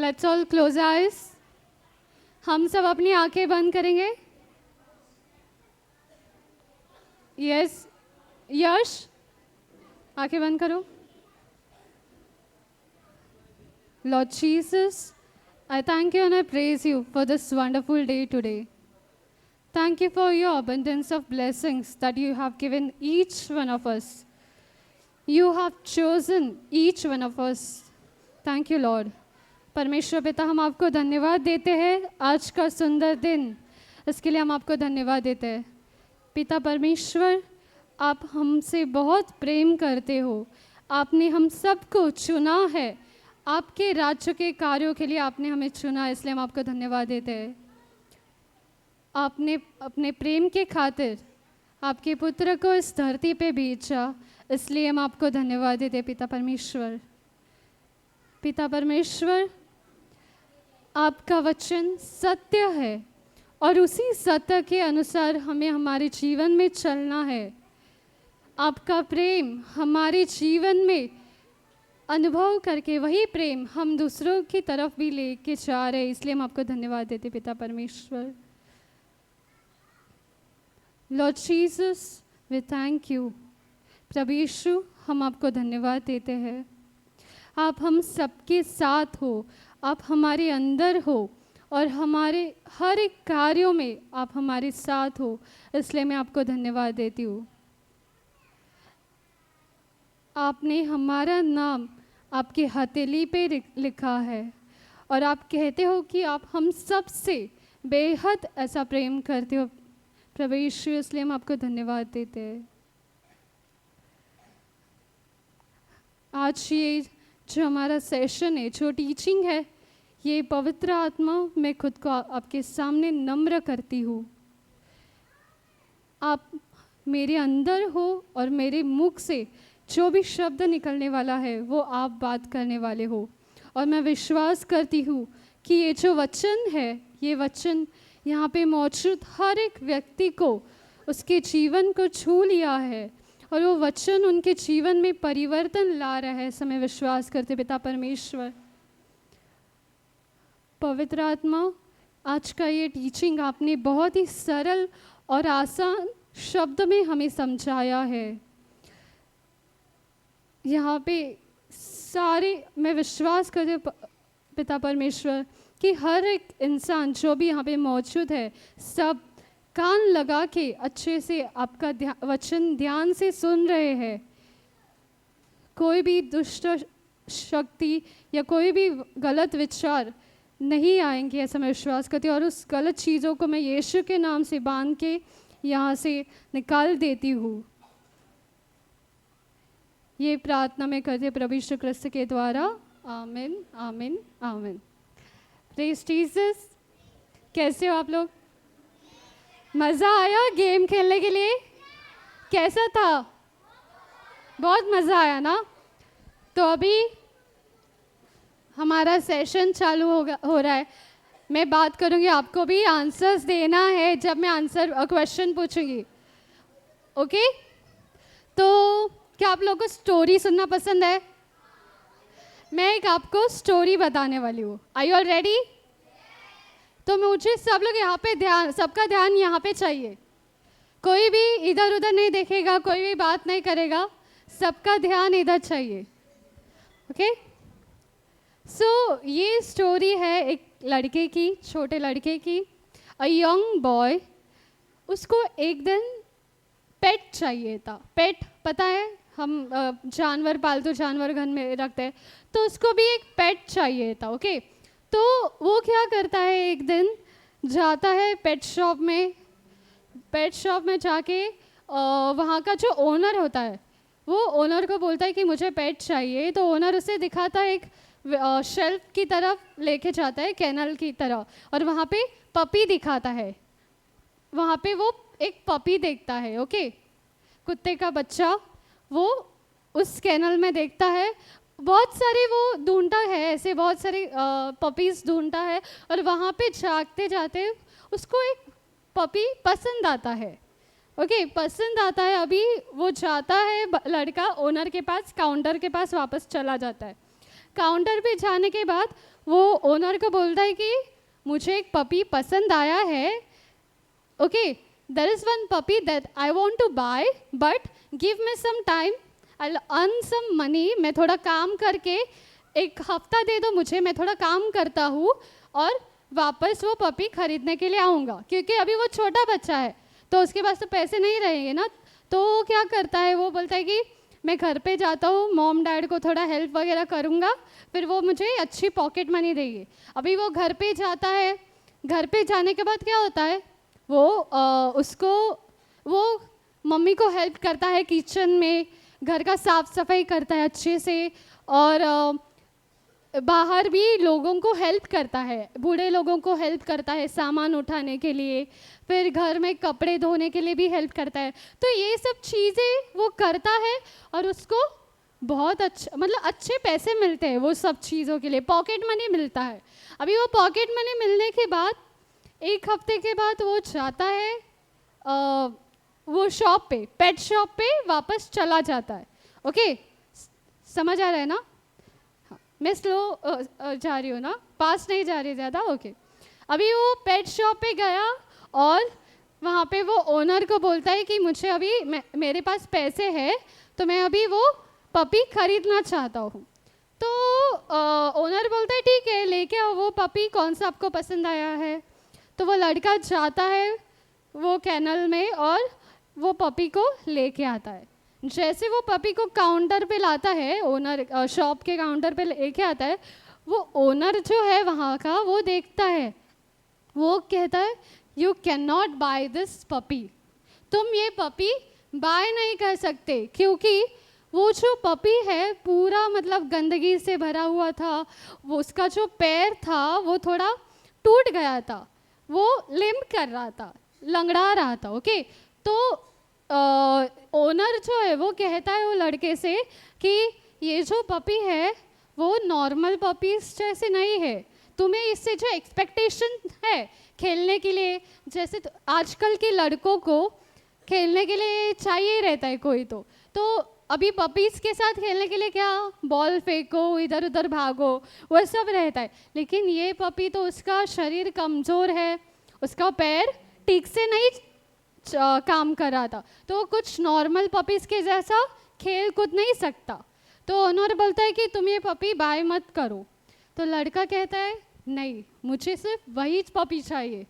Let's all close eyes. हम सब अपनी आंखें बंद करेंगे। यस यश, आंखें बंद करो। Lord Jesus, I thank you and I praise you for this wonderful day today. Thank you for your abundance of blessings that you have given each one of us. You have chosen each one of us. Thank you, Lord. परमेश्वर पिता, हम आपको धन्यवाद देते हैं आज का सुंदर दिन, इसके लिए हम आपको धन्यवाद देते हैं। पिता परमेश्वर, आप हमसे बहुत प्रेम करते हो। आपने हम सबको चुना है, आपके राज्य के कार्यों के लिए आपने हमें चुना, इसलिए हम आपको धन्यवाद देते हैं। आपने अपने प्रेम के खातिर आपके पुत्र को इस धरती पे भेजा, इसलिए हम आपको धन्यवाद देते हैं पिता परमेश्वर। पिता परमेश्वर, आपका वचन सत्य है और उसी सत्य के अनुसार हमें हमारे जीवन में चलना है। आपका प्रेम हमारे जीवन में अनुभव करके वही प्रेम हम दूसरों की तरफ भी लेके जा रहे हैं, इसलिए हम आपको धन्यवाद देते पिता परमेश्वर। Lord Jesus, we thank you. प्रभु यीशु, हम आपको धन्यवाद देते हैं। आप हम सबके साथ हो, आप हमारे अंदर हो और हमारे हर एक कार्यों में आप हमारे साथ हो, इसलिए मैं आपको धन्यवाद देती हूँ। आपने हमारा नाम आपकी हथेली पे लिखा है और आप कहते हो कि आप हम सब से बेहद ऐसा प्रेम करते हो प्रभु यीशु, इसलिए हम आपको धन्यवाद देते हैं। आज ये जो हमारा सेशन है, जो टीचिंग है, ये पवित्र आत्मा, मैं खुद को आपके सामने नम्र करती हूँ। आप मेरे अंदर हो और मेरे मुख से जो भी शब्द निकलने वाला है वो आप बात करने वाले हो। और मैं विश्वास करती हूँ कि ये जो वचन है, ये वचन यहाँ पे मौजूद हर एक व्यक्ति को उसके जीवन को छू लिया है और वो वचन उनके जीवन में परिवर्तन ला रहा है। समय विश्वास करते पिता परमेश्वर। पवित्र आत्मा, आज का ये टीचिंग आपने बहुत ही सरल और आसान शब्द में हमें समझाया है। यहाँ पे सारे, मैं विश्वास करती पिता परमेश्वर कि हर एक इंसान जो भी यहाँ पे मौजूद है, सब कान लगा के अच्छे से आपका वचन ध्यान से सुन रहे हैं। कोई भी दुष्ट शक्ति या कोई भी गलत विचार नहीं आएंगे, ऐसा मैं विश्वास करती हूँ। और उस गलत चीज़ों को मैं यीशु के नाम से बांध के यहाँ से निकाल देती हूँ। ये प्रार्थना में करते प्रभु यीशु क्रिस्त के द्वारा, आमीन आमीन आमीन। Praise Jesus. कैसे हो आप लोग? मज़ा आया गेम खेलने के लिए? कैसा था? बहुत मज़ा आया ना? तो अभी हमारा सेशन चालू हो रहा है। मैं बात करूँगी, आपको भी आंसर्स देना है जब मैं क्वेश्चन पूछूंगी। ओके? तो क्या आप लोगों को स्टोरी सुनना पसंद है? मैं एक आपको स्टोरी बताने वाली हूँ। Are you all ready? तो मुझे सब लोग यहाँ पे सबका ध्यान यहाँ पे चाहिए। कोई भी इधर उधर नहीं देखेगा, कोई भी बात नहीं करेगा, सबका ध्यान इधर चाहिए। ओके? सो ये स्टोरी है एक लड़के की, छोटे लड़के की। अ यंग बॉय, उसको एक दिन पेट चाहिए था। पेट पता है, हम जानवर, पालतू जानवर घर में रखते हैं, तो उसको भी एक पेट चाहिए था। ओके? तो वो क्या करता है, एक दिन जाता है पेट शॉप में जाके वहाँ का जो ओनर होता है, वो ओनर को बोलता है कि मुझे पेट चाहिए। तो ओनर उसे दिखाता है, एक शेल्फ की तरफ लेके जाता है, कैनल की तरह, और वहाँ पे पपी दिखाता है। वहाँ पे वो एक पपी देखता है। ओके? कुत्ते का बच्चा वो उस कैनल में देखता है। बहुत सारे वो ढूंढता है, ऐसे बहुत सारे पपीज़ ढूंढता है, और वहाँ पे जाते जाते उसको एक पपी पसंद आता है। ओके? पसंद आता है। अभी वो जाता है, लड़का ओनर के पास, काउंटर के पास वापस चला जाता है। काउंटर पे जाने के बाद वो ओनर को बोलता है कि मुझे एक पपी पसंद आया है, okay, there is one puppy that I want to buy, but give me some time, I earn some money, मैं थोड़ा काम करके, एक हफ्ता दे दो मुझे, मैं थोड़ा काम करता हूँ और वापस वो पपी खरीदने के लिए आऊँगा, क्योंकि अभी वो छोटा बच्चा है तो उसके पास तो पैसे नहीं रहेंगे ना। तो वो क्या करता है, वो बोलता है कि मैं घर पे जाता हूँ, मॉम डैड को थोड़ा हेल्प वगैरह करूँगा, फिर वो मुझे अच्छी पॉकेट मनी देगी। अभी वो घर पे जाता है, घर पे जाने के बाद क्या होता है, वो उसको वो मम्मी को हेल्प करता है किचन में, घर का साफ सफाई करता है अच्छे से, और बाहर भी लोगों को हेल्प करता है, बूढ़े लोगों को हेल्प करता है सामान उठाने के लिए, फिर घर में कपड़े धोने के लिए भी हेल्प करता है। तो ये सब चीज़ें वो करता है और उसको बहुत अच्छा, मतलब अच्छे पैसे मिलते हैं वो सब चीज़ों के लिए, पॉकेट मनी मिलता है। अभी वो पॉकेट मनी मिलने के बाद एक हफ्ते के बाद वो जाता है वो शॉप पे, पेट शॉप पे वापस चला जाता है। ओके, समझ आ रहा है ना? मैं स्लो जा रही हूँ ना, पास नहीं जा रही ज़्यादा। ओके, अभी वो पेट शॉप पे गया और वहाँ पे वो ओनर को बोलता है कि मुझे अभी मेरे पास पैसे हैं तो मैं अभी वो पपी खरीदना चाहता हूँ। तो ओनर बोलता है ठीक है लेके आओ वो पपी, कौन सा आपको पसंद आया है। तो वो लड़का जाता है वो कैनल में और वो पपी को लेके आता है। जैसे वो पपी को काउंटर पे लाता है, ओनर शॉप के काउंटर पे लेके आता है, वो ओनर जो है वहाँ का वो देखता है, वो कहता है you can not buy this puppy, तुम ये पपी बाय नहीं कर सकते, क्योंकि वो जो पपी है पूरा मतलब गंदगी से भरा हुआ था, वो उसका जो पैर था वो थोड़ा टूट गया था, वो लिम्प कर रहा था, लंगड़ा रहा था। ओके, तो ओनर जो है वो कहता है वो लड़के से कि ये जो पपी है वो नॉर्मल पपीज जैसे नहीं है, तुम्हें इससे जो एक्सपेक्टेशन है खेलने के लिए, जैसे तो आजकल के लड़कों को खेलने के लिए चाहिए रहता है कोई, तो अभी पपीज़ के साथ खेलने के लिए क्या, बॉल फेंको, इधर उधर भागो, वो सब रहता है। लेकिन ये पपी तो उसका शरीर कमज़ोर है, उसका पैर ठीक से नहीं काम कर रहा था, तो वो कुछ नॉर्मल पपीज़ के जैसा खेल कूद नहीं सकता। तो ओनर बोलता है कि तुम ये पपी बाय मत करो। तो लड़का कहता है नहीं, मुझे सिर्फ वही पपी चाहिए।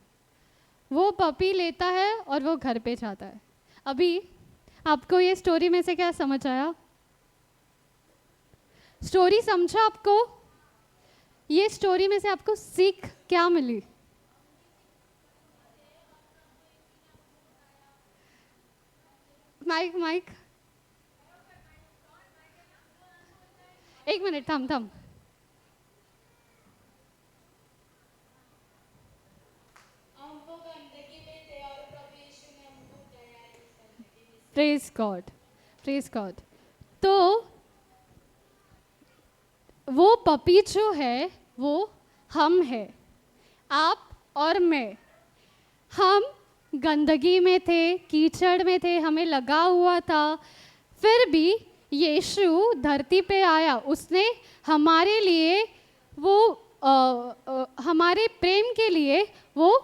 वो पपी लेता है और वो घर पे जाता है। अभी आपको ये स्टोरी में से क्या समझ आया? स्टोरी समझा आपको? ये स्टोरी में से आपको सीख क्या मिली? माइक माइक, एक मिनट, थम थम। Praise God, praise God. तो वो पपी जो है वो हम है, आप और मैं। हम गंदगी में थे, कीचड़ में थे, हमें लगा हुआ था, फिर भी यीशु धरती पे आया, उसने हमारे लिए वो हमारे प्रेम के लिए वो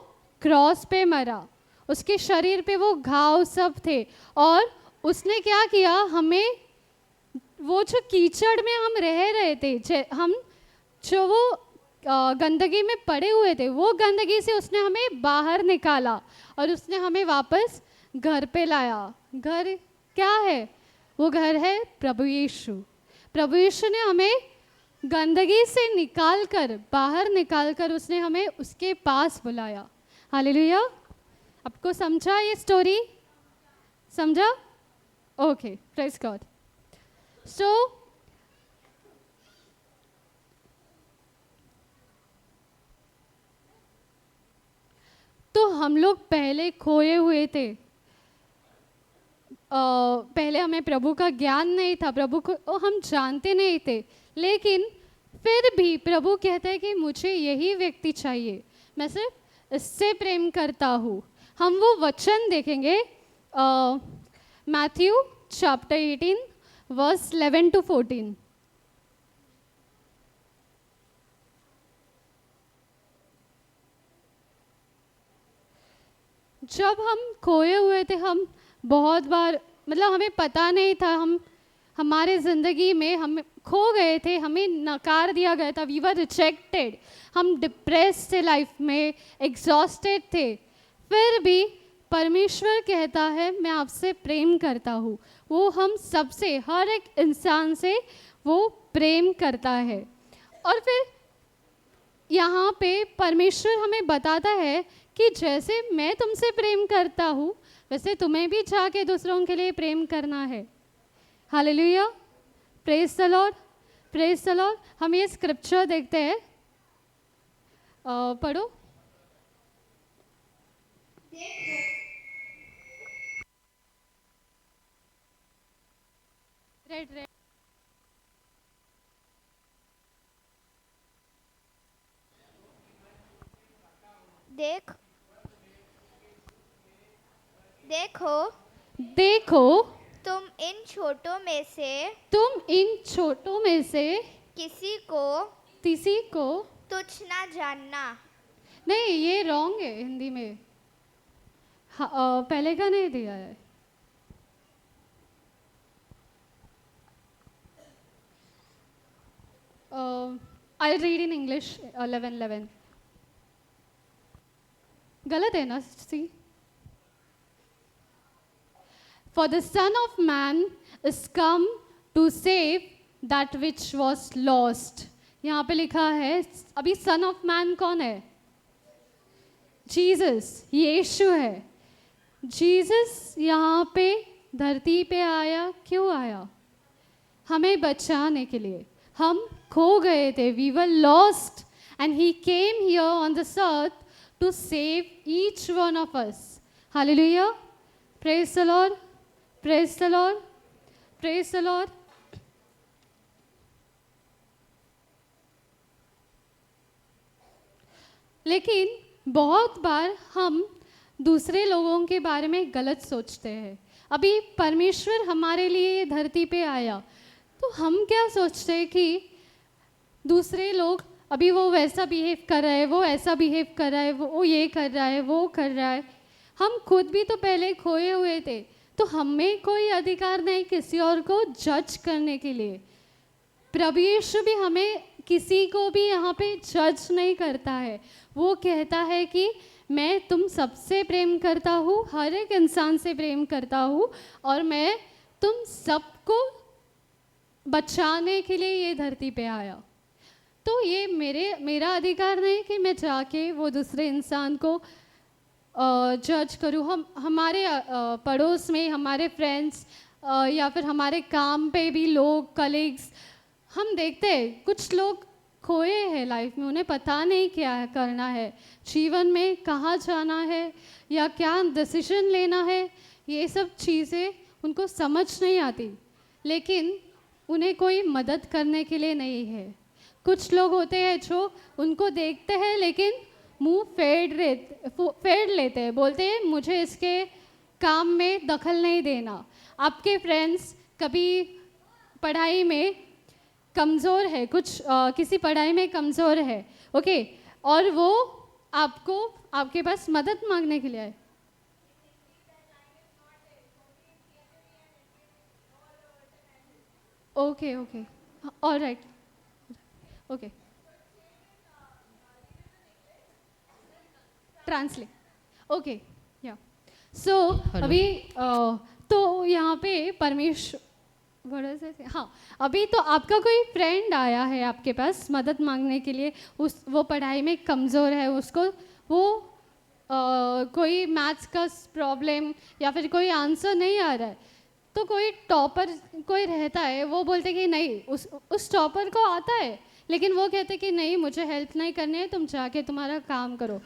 क्रॉस पे मरा, उसके शरीर पे वो घाव सब थे, और उसने क्या किया, हमें वो जो कीचड़ में हम रह रहे थे, हम जो वो गंदगी में पड़े हुए थे, वो गंदगी से उसने हमें बाहर निकाला और उसने हमें वापस घर पे लाया। घर क्या है? वो घर है प्रभु यीशु। प्रभु यीशु ने हमें गंदगी से निकाल कर, बाहर निकाल कर उसने हमें उसके पास बुलाया। हालेलुया। आपको समझा ये स्टोरी? समझा? Okay, praise God. सो तो हम लोग पहले खोए हुए थे, पहले हमें प्रभु का ज्ञान नहीं था, प्रभु को हम जानते नहीं थे, लेकिन फिर भी प्रभु कहते हैं कि मुझे यही व्यक्ति चाहिए, मैं सिर्फ इससे प्रेम करता हूँ। हम वो वचन देखेंगे मैथ्यू चैप्टर 18 वर्स 11 to 14। जब हम खोए हुए थे, हम बहुत बार मतलब हमें पता नहीं था, हम हमारे ज़िंदगी में हम खो गए थे, हमें नकार दिया गया था, वी वर रिजेक्टेड, हम डिप्रेस थे लाइफ में, एग्जॉस्टेड थे। फिर भी परमेश्वर कहता है मैं आपसे प्रेम करता हूँ। वो हम सबसे, हर एक इंसान से वो प्रेम करता है। और फिर यहाँ पे परमेश्वर हमें बताता है कि जैसे मैं तुमसे प्रेम करता हूँ वैसे तुम्हें भी जाके दूसरों के लिए प्रेम करना है। Hallelujah, praise the Lord, praise the Lord. हम ये स्क्रिप्चर देखते हैं, पढ़ो। Red red. देखो देखो तुम इन छोटों में से किसी को तुच्छ ना जानना। नहीं, ये रॉन्ग है हिंदी में। पहले का नहीं दिया है। I read in English 11:11। गलत है ना? सी, For the Son of Man is come to save that which was lost. यहाँ पे लिखा है, अभी Son of Man कौन है? जीसस, यीशु है। जीसस यहाँ पे धरती पे आया, क्यों आया? हमें बचाने के लिए। हम खो गए थे, we were lost, and he came here on this earth to save each one of us. Hallelujah, praise the Lord. Praise the Lord. Praise the Lord. लेकिन बहुत बार हम दूसरे लोगों के बारे में गलत सोचते हैं। अभी परमेश्वर हमारे लिए ये धरती पे आया तो हम क्या सोचते हैं कि दूसरे लोग, अभी वो वैसा बिहेव कर रहा है, वो ऐसा बिहेव कर रहा है, वो ये कर रहा है, वो कर रहा है। हम खुद भी तो पहले खोए हुए थे, तो हमें कोई अधिकार नहीं किसी और को जज करने के लिए। प्रभु यीशु भी हमें, किसी को भी यहाँ पे जज नहीं करता है। वो कहता है कि मैं तुम सबसे प्रेम करता हूँ, हर एक इंसान से प्रेम करता हूँ, और मैं तुम सबको बचाने के लिए ये धरती पे आया। तो ये मेरा अधिकार नहीं कि मैं जाके वो दूसरे इंसान को जज करूँ। हम हमारे पड़ोस में हमारे फ्रेंड्स या फिर हमारे काम पे भी लोग, कलीग्स, हम देखते हैं कुछ लोग खोए हैं लाइफ में, उन्हें पता नहीं क्या करना है, जीवन में कहाँ जाना है या क्या डिसीजन लेना है, ये सब चीज़ें उनको समझ नहीं आती, लेकिन उन्हें कोई मदद करने के लिए नहीं है। कुछ लोग होते हैं जो उनको देखते हैं लेकिन मुंह फेर लेते हैं, बोलते हैं मुझे इसके काम में दखल नहीं देना। आपके फ्रेंड्स कभी पढ़ाई में कमज़ोर है, किसी पढ़ाई में कमज़ोर है, ओके, और वो आपके पास मदद मांगने के लिए आए। Okay okay, alright, okay, translate, okay, या सो अभी तो यहाँ पे परमेश्वर, हाँ, अभी तो आपका कोई फ्रेंड आया है आपके पास मदद मांगने के लिए, वो पढ़ाई में कमज़ोर है, उसको वो कोई मैथ्स का प्रॉब्लम या फिर कोई आंसर नहीं आ रहा है, तो कोई टॉपर कोई रहता है, वो बोलते कि नहीं, उस टॉपर को आता है, लेकिन वो कहते कि नहीं मुझे हेल्प नहीं करनी है, तुम जाके तुम्हारा काम करो,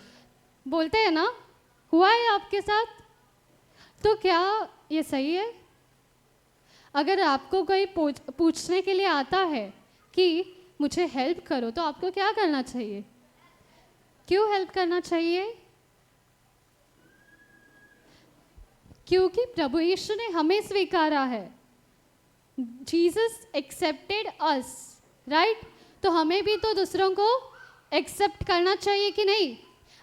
बोलते हैं ना। हुआ है आपके साथ? तो क्या ये सही है? अगर आपको कोई पूछने के लिए आता है कि मुझे हेल्प करो, तो आपको क्या करना चाहिए? क्यों हेल्प करना चाहिए? क्योंकि प्रभु यीशु ने हमें स्वीकारा है। जीसस एक्सेप्टेड अस, राइट? तो हमें भी तो दूसरों को एक्सेप्ट करना चाहिए कि नहीं?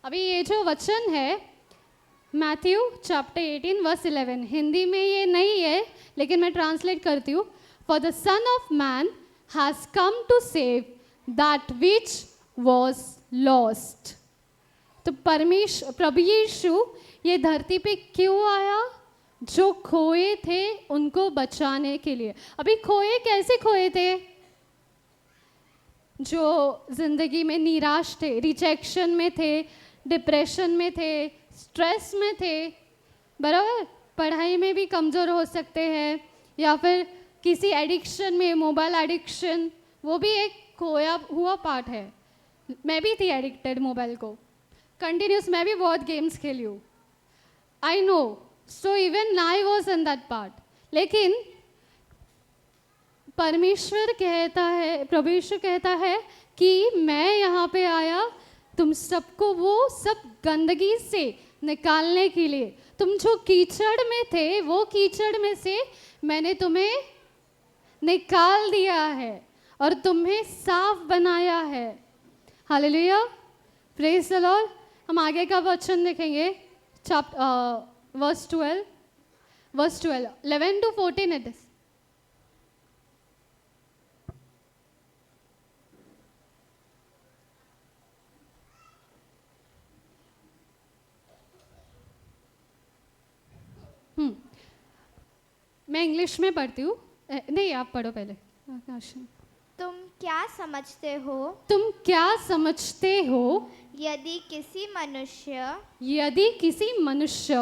अभी ये जो वचन है, मैथ्यू चैप्टर 18 वर्स 11। हिंदी में ये नहीं है लेकिन मैं ट्रांसलेट करती हूँ। For the son of man has come to save that which was lost. तो प्रभु यीशु ये धरती पे क्यों आया? जो खोए थे उनको बचाने के लिए। अभी खोए कैसे खोए थे? जो जिंदगी में निराश थे, रिजेक्शन में थे, डिप्रेशन में थे, स्ट्रेस में थे, बराबर, पढ़ाई में भी कमज़ोर हो सकते हैं, या फिर किसी एडिक्शन में, मोबाइल एडिक्शन, वो भी एक खोया हुआ पार्ट है। मैं भी थी एडिक्टेड मोबाइल को, कंटिन्यूस मैं भी बहुत गेम्स खेली हूँ, I know, so even I was in that part. लेकिन परमेश्वर कहता है, प्रभु यीशु कहता है कि मैं यहाँ पे आया तुम सबको वो सब गंदगी से निकालने के लिए। तुम जो कीचड़ में थे वो कीचड़ में से मैंने तुम्हें निकाल दिया है और तुम्हें साफ बनाया है। Hallelujah, praise the Lord. हम आगे का वचन देखेंगे, वर्स 12, 11 to 14 इट इज। मैं इंग्लिश में पढ़ती हूँ, नहीं आप पढ़ो पहले। तुम क्या समझते हो? तुम क्या समझते हो यदि किसी मनुष्य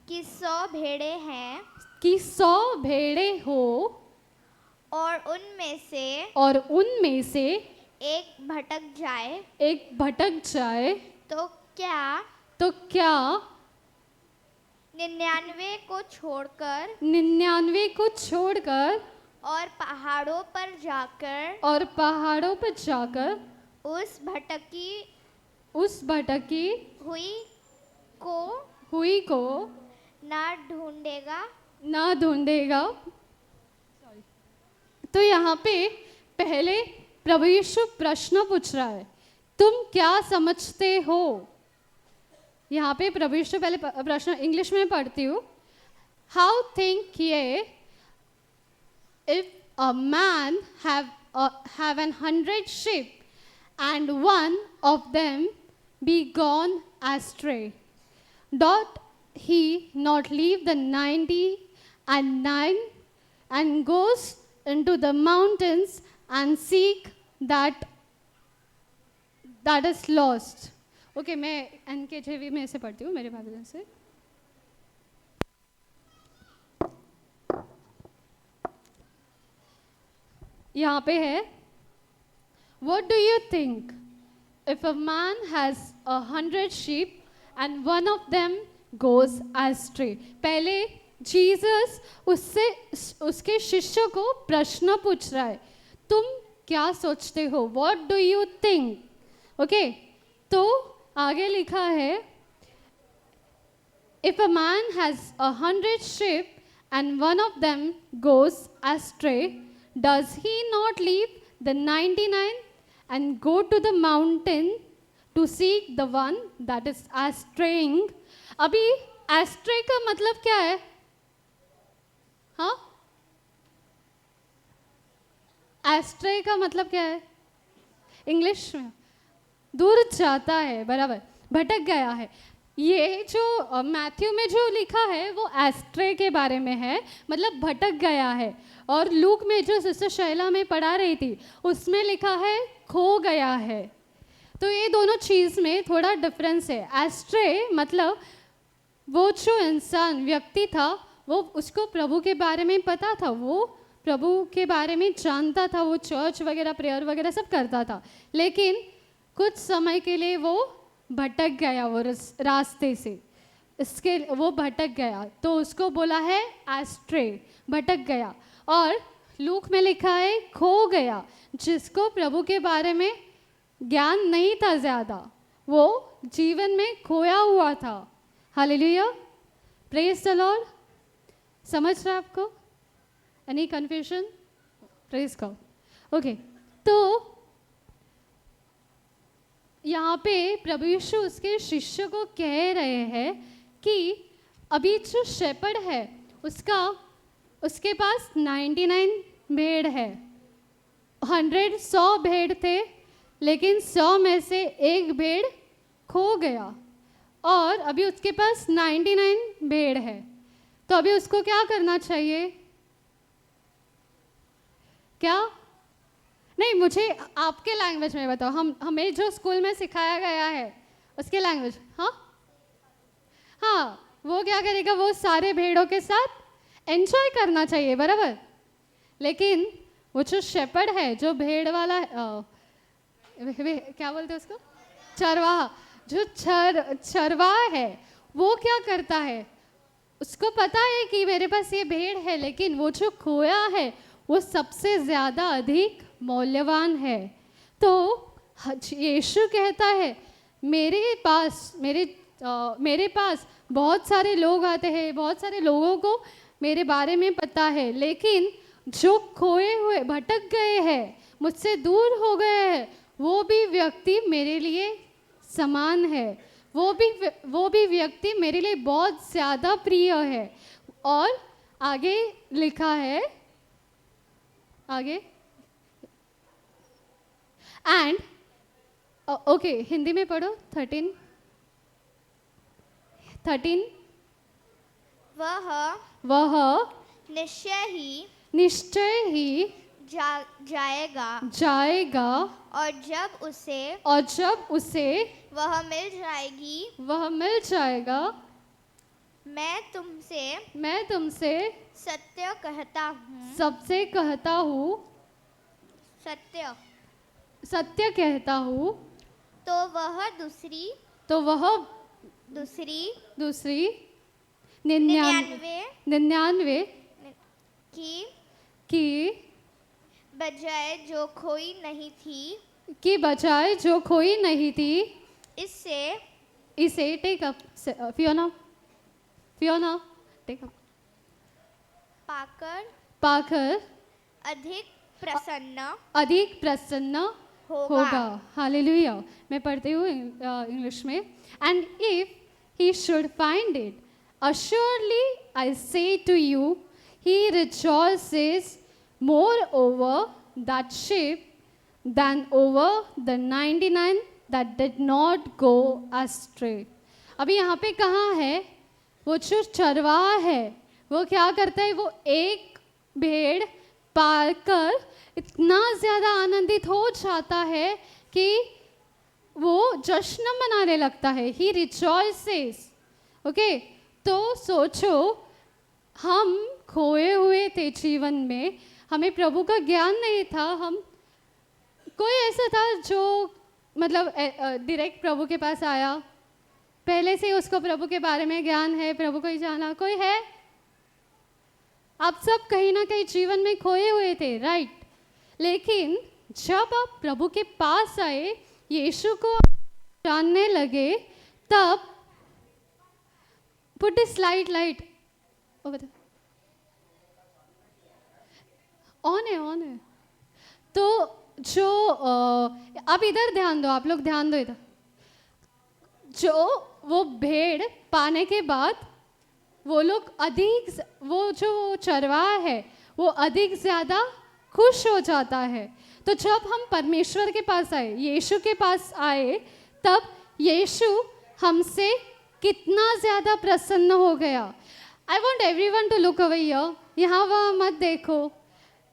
की 100 भेड़ें हैं कि 100 भेड़ें हो और उनमें से एक भटक जाए तो क्या 99 को छोड़कर और पहाड़ों पर जाकर उस भटकी हुई को ना ढूंढेगा। तो यहाँ पे पहले प्रभु यीशु प्रश्न पूछ रहा है, तुम क्या समझते हो? यहाँ पे प्रभु यीशु पहले प्रश्न इंग्लिश में पढ़ती हूँ। हाउ थिंक ये if a man have 100 sheep and one of them be gone astray, doth he not leave the 99 and goes into the mountains and seek that is lost? Okay, मैं NKJV में ऐसे पढ़ती हूँ, मेरे Bible से। यहाँ पे है, What do you think if a man has 100 sheep and one of them goes astray? पहले जीसस उसके शिष्यों को प्रश्न पूछ रहा है, तुम क्या सोचते हो? What do you think? Okay, तो आगे लिखा है, If a man has 100 sheep and one of them goes astray, does he not leave the 99 and go to the mountain to seek the one that is straying? अभी astray का मतलब क्या है? हाँ, astray का मतलब क्या है इंग्लिश में? दूर जाता है, बराबर, भटक गया है। ये जो मैथ्यू में जो लिखा है वो एस्ट्रे के बारे में है, मतलब भटक गया है। और लूक में जो सिस्टर शैला में पढ़ा रही थी उसमें लिखा है खो गया है। तो ये दोनों चीज़ में थोड़ा डिफरेंस है। एस्ट्रे मतलब वो जो इंसान व्यक्ति था वो, उसको प्रभु के बारे में पता था, वो प्रभु के बारे में जानता था, वो चर्च वगैरह प्रेयर वगैरह सब करता था, लेकिन कुछ समय के लिए वो भटक गया, वो रास्ते से इसके वो भटक गया, तो उसको बोला है एस्ट्रे, भटक गया। और लूक में लिखा है खो गया, जिसको प्रभु के बारे में ज्ञान नहीं था ज़्यादा, वो जीवन में खोया हुआ था। Hallelujah, praise the Lord. समझ रहा है आपको? Any confusion? Praise God. Okay, तो यहाँ पे प्रभु यीशु उसके शिष्य को कह रहे हैं कि अभी जो शेपर्ड है उसके पास 99 भेड़ है। 100 भेड़ थे, लेकिन 100 में से एक भेड़ खो गया और अभी उसके पास 99 भेड़ है। तो अभी उसको क्या करना चाहिए? क्या? नहीं, मुझे आपके लैंग्वेज में बताओ। हमें जो स्कूल में सिखाया गया है उसके लैंग्वेज। हाँ हाँ, वो क्या करेगा? वो सारे भेड़ों के साथ एंजॉय करना चाहिए, बराबर। लेकिन वो जो शेपर्ड है, जो भेड़ वाला क्या बोलते हैं उसको? चरवाहा। जो चरवाहा है वो क्या करता है? उसको पता है कि मेरे पास ये भेड़ है, लेकिन वो जो खोया है वो सबसे ज़्यादा अधिक मौल्यवान है। तो यीशु कहता है मेरे पास बहुत सारे लोग आते हैं, बहुत सारे लोगों को मेरे बारे में पता है, लेकिन जो खोए हुए भटक गए हैं, मुझसे दूर हो गए हैं, वो भी व्यक्ति मेरे लिए समान है। वो भी व्यक्ति मेरे लिए बहुत ज़्यादा प्रिय है। और आगे लिखा है, आगे एंड ओके, हिंदी में पढ़ो। 13 वह निश्चय ही जाएगा और जब उसे वह मिल जाएगा, मैं तुमसे सत्य कहता हूँ, तो वह दूसरी 99 की बजाय जो खोई नहीं थी, इसे take up Fiona take up पाकर अधिक प्रसन्न होगा। हालेलुया। मैं पढ़ती हूँ इंग्लिश में। And if he should find it, assuredly I say to you, he rejoices more over that sheep than over the 99 that did not go astray. अभी यहाँ पे कहाँ है? वो जो चरवाहा है वो क्या करता है? वो एक भेड़ पाकर इतना ज़्यादा आनंदित हो जाता है कि वो जश्न मनाने लगता है। He rejoices. ओके, तो सोचो, हम खोए हुए थे जीवन में, हमें प्रभु का ज्ञान नहीं था। हम कोई ऐसा था जो मतलब डायरेक्ट प्रभु के पास आया, पहले से उसको प्रभु के बारे में ज्ञान है, प्रभु को ही जाना? कोई है? आप सब कहीं ना कहीं जीवन में खोए हुए थे, राइट? लेकिन जब आप प्रभु के पास आए, यीशु को जानने लगे, तब पुट स्लाइड लाइट ऑन है। तो जो अब इधर ध्यान दो, आप लोग ध्यान दो इधर। जो वो भेड़ पाने के बाद वो जो चरवाहा है वो अधिक ज़्यादा खुश हो जाता है। तो जब हम परमेश्वर के पास आए, यीशु के पास आए, तब यीशु हमसे कितना ज़्यादा प्रसन्न हो गया। I want everyone to look away here. यहाँ वहाँ मत देखो,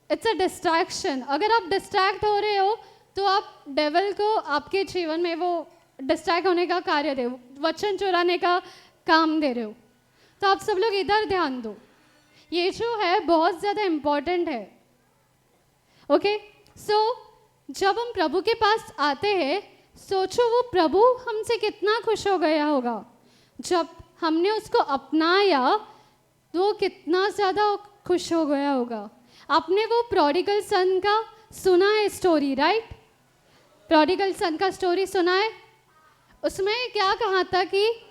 इट्स अ डिस्ट्रैक्शन। अगर आप डिस्ट्रैक्ट हो रहे हो तो आप डेविल को आपके जीवन में वो डिस्ट्रैक्ट होने का कार्य दे, वचन चुराने का काम दे रहे हो। तो आप सब लोग इधर ध्यान दो, ये जो है बहुत ज़्यादा इम्पॉर्टेंट है। ओके, सो जब हम प्रभु के पास आते हैं, सोचो वो प्रभु हमसे कितना खुश हो गया होगा। जब हमने उसको अपनाया तो वो कितना ज़्यादा खुश हो गया होगा। आपने वो प्रोडिगल सन का सुना है स्टोरी, राइट? प्रोडिगल सन का स्टोरी सुना है। उसमें क्या कहा था कि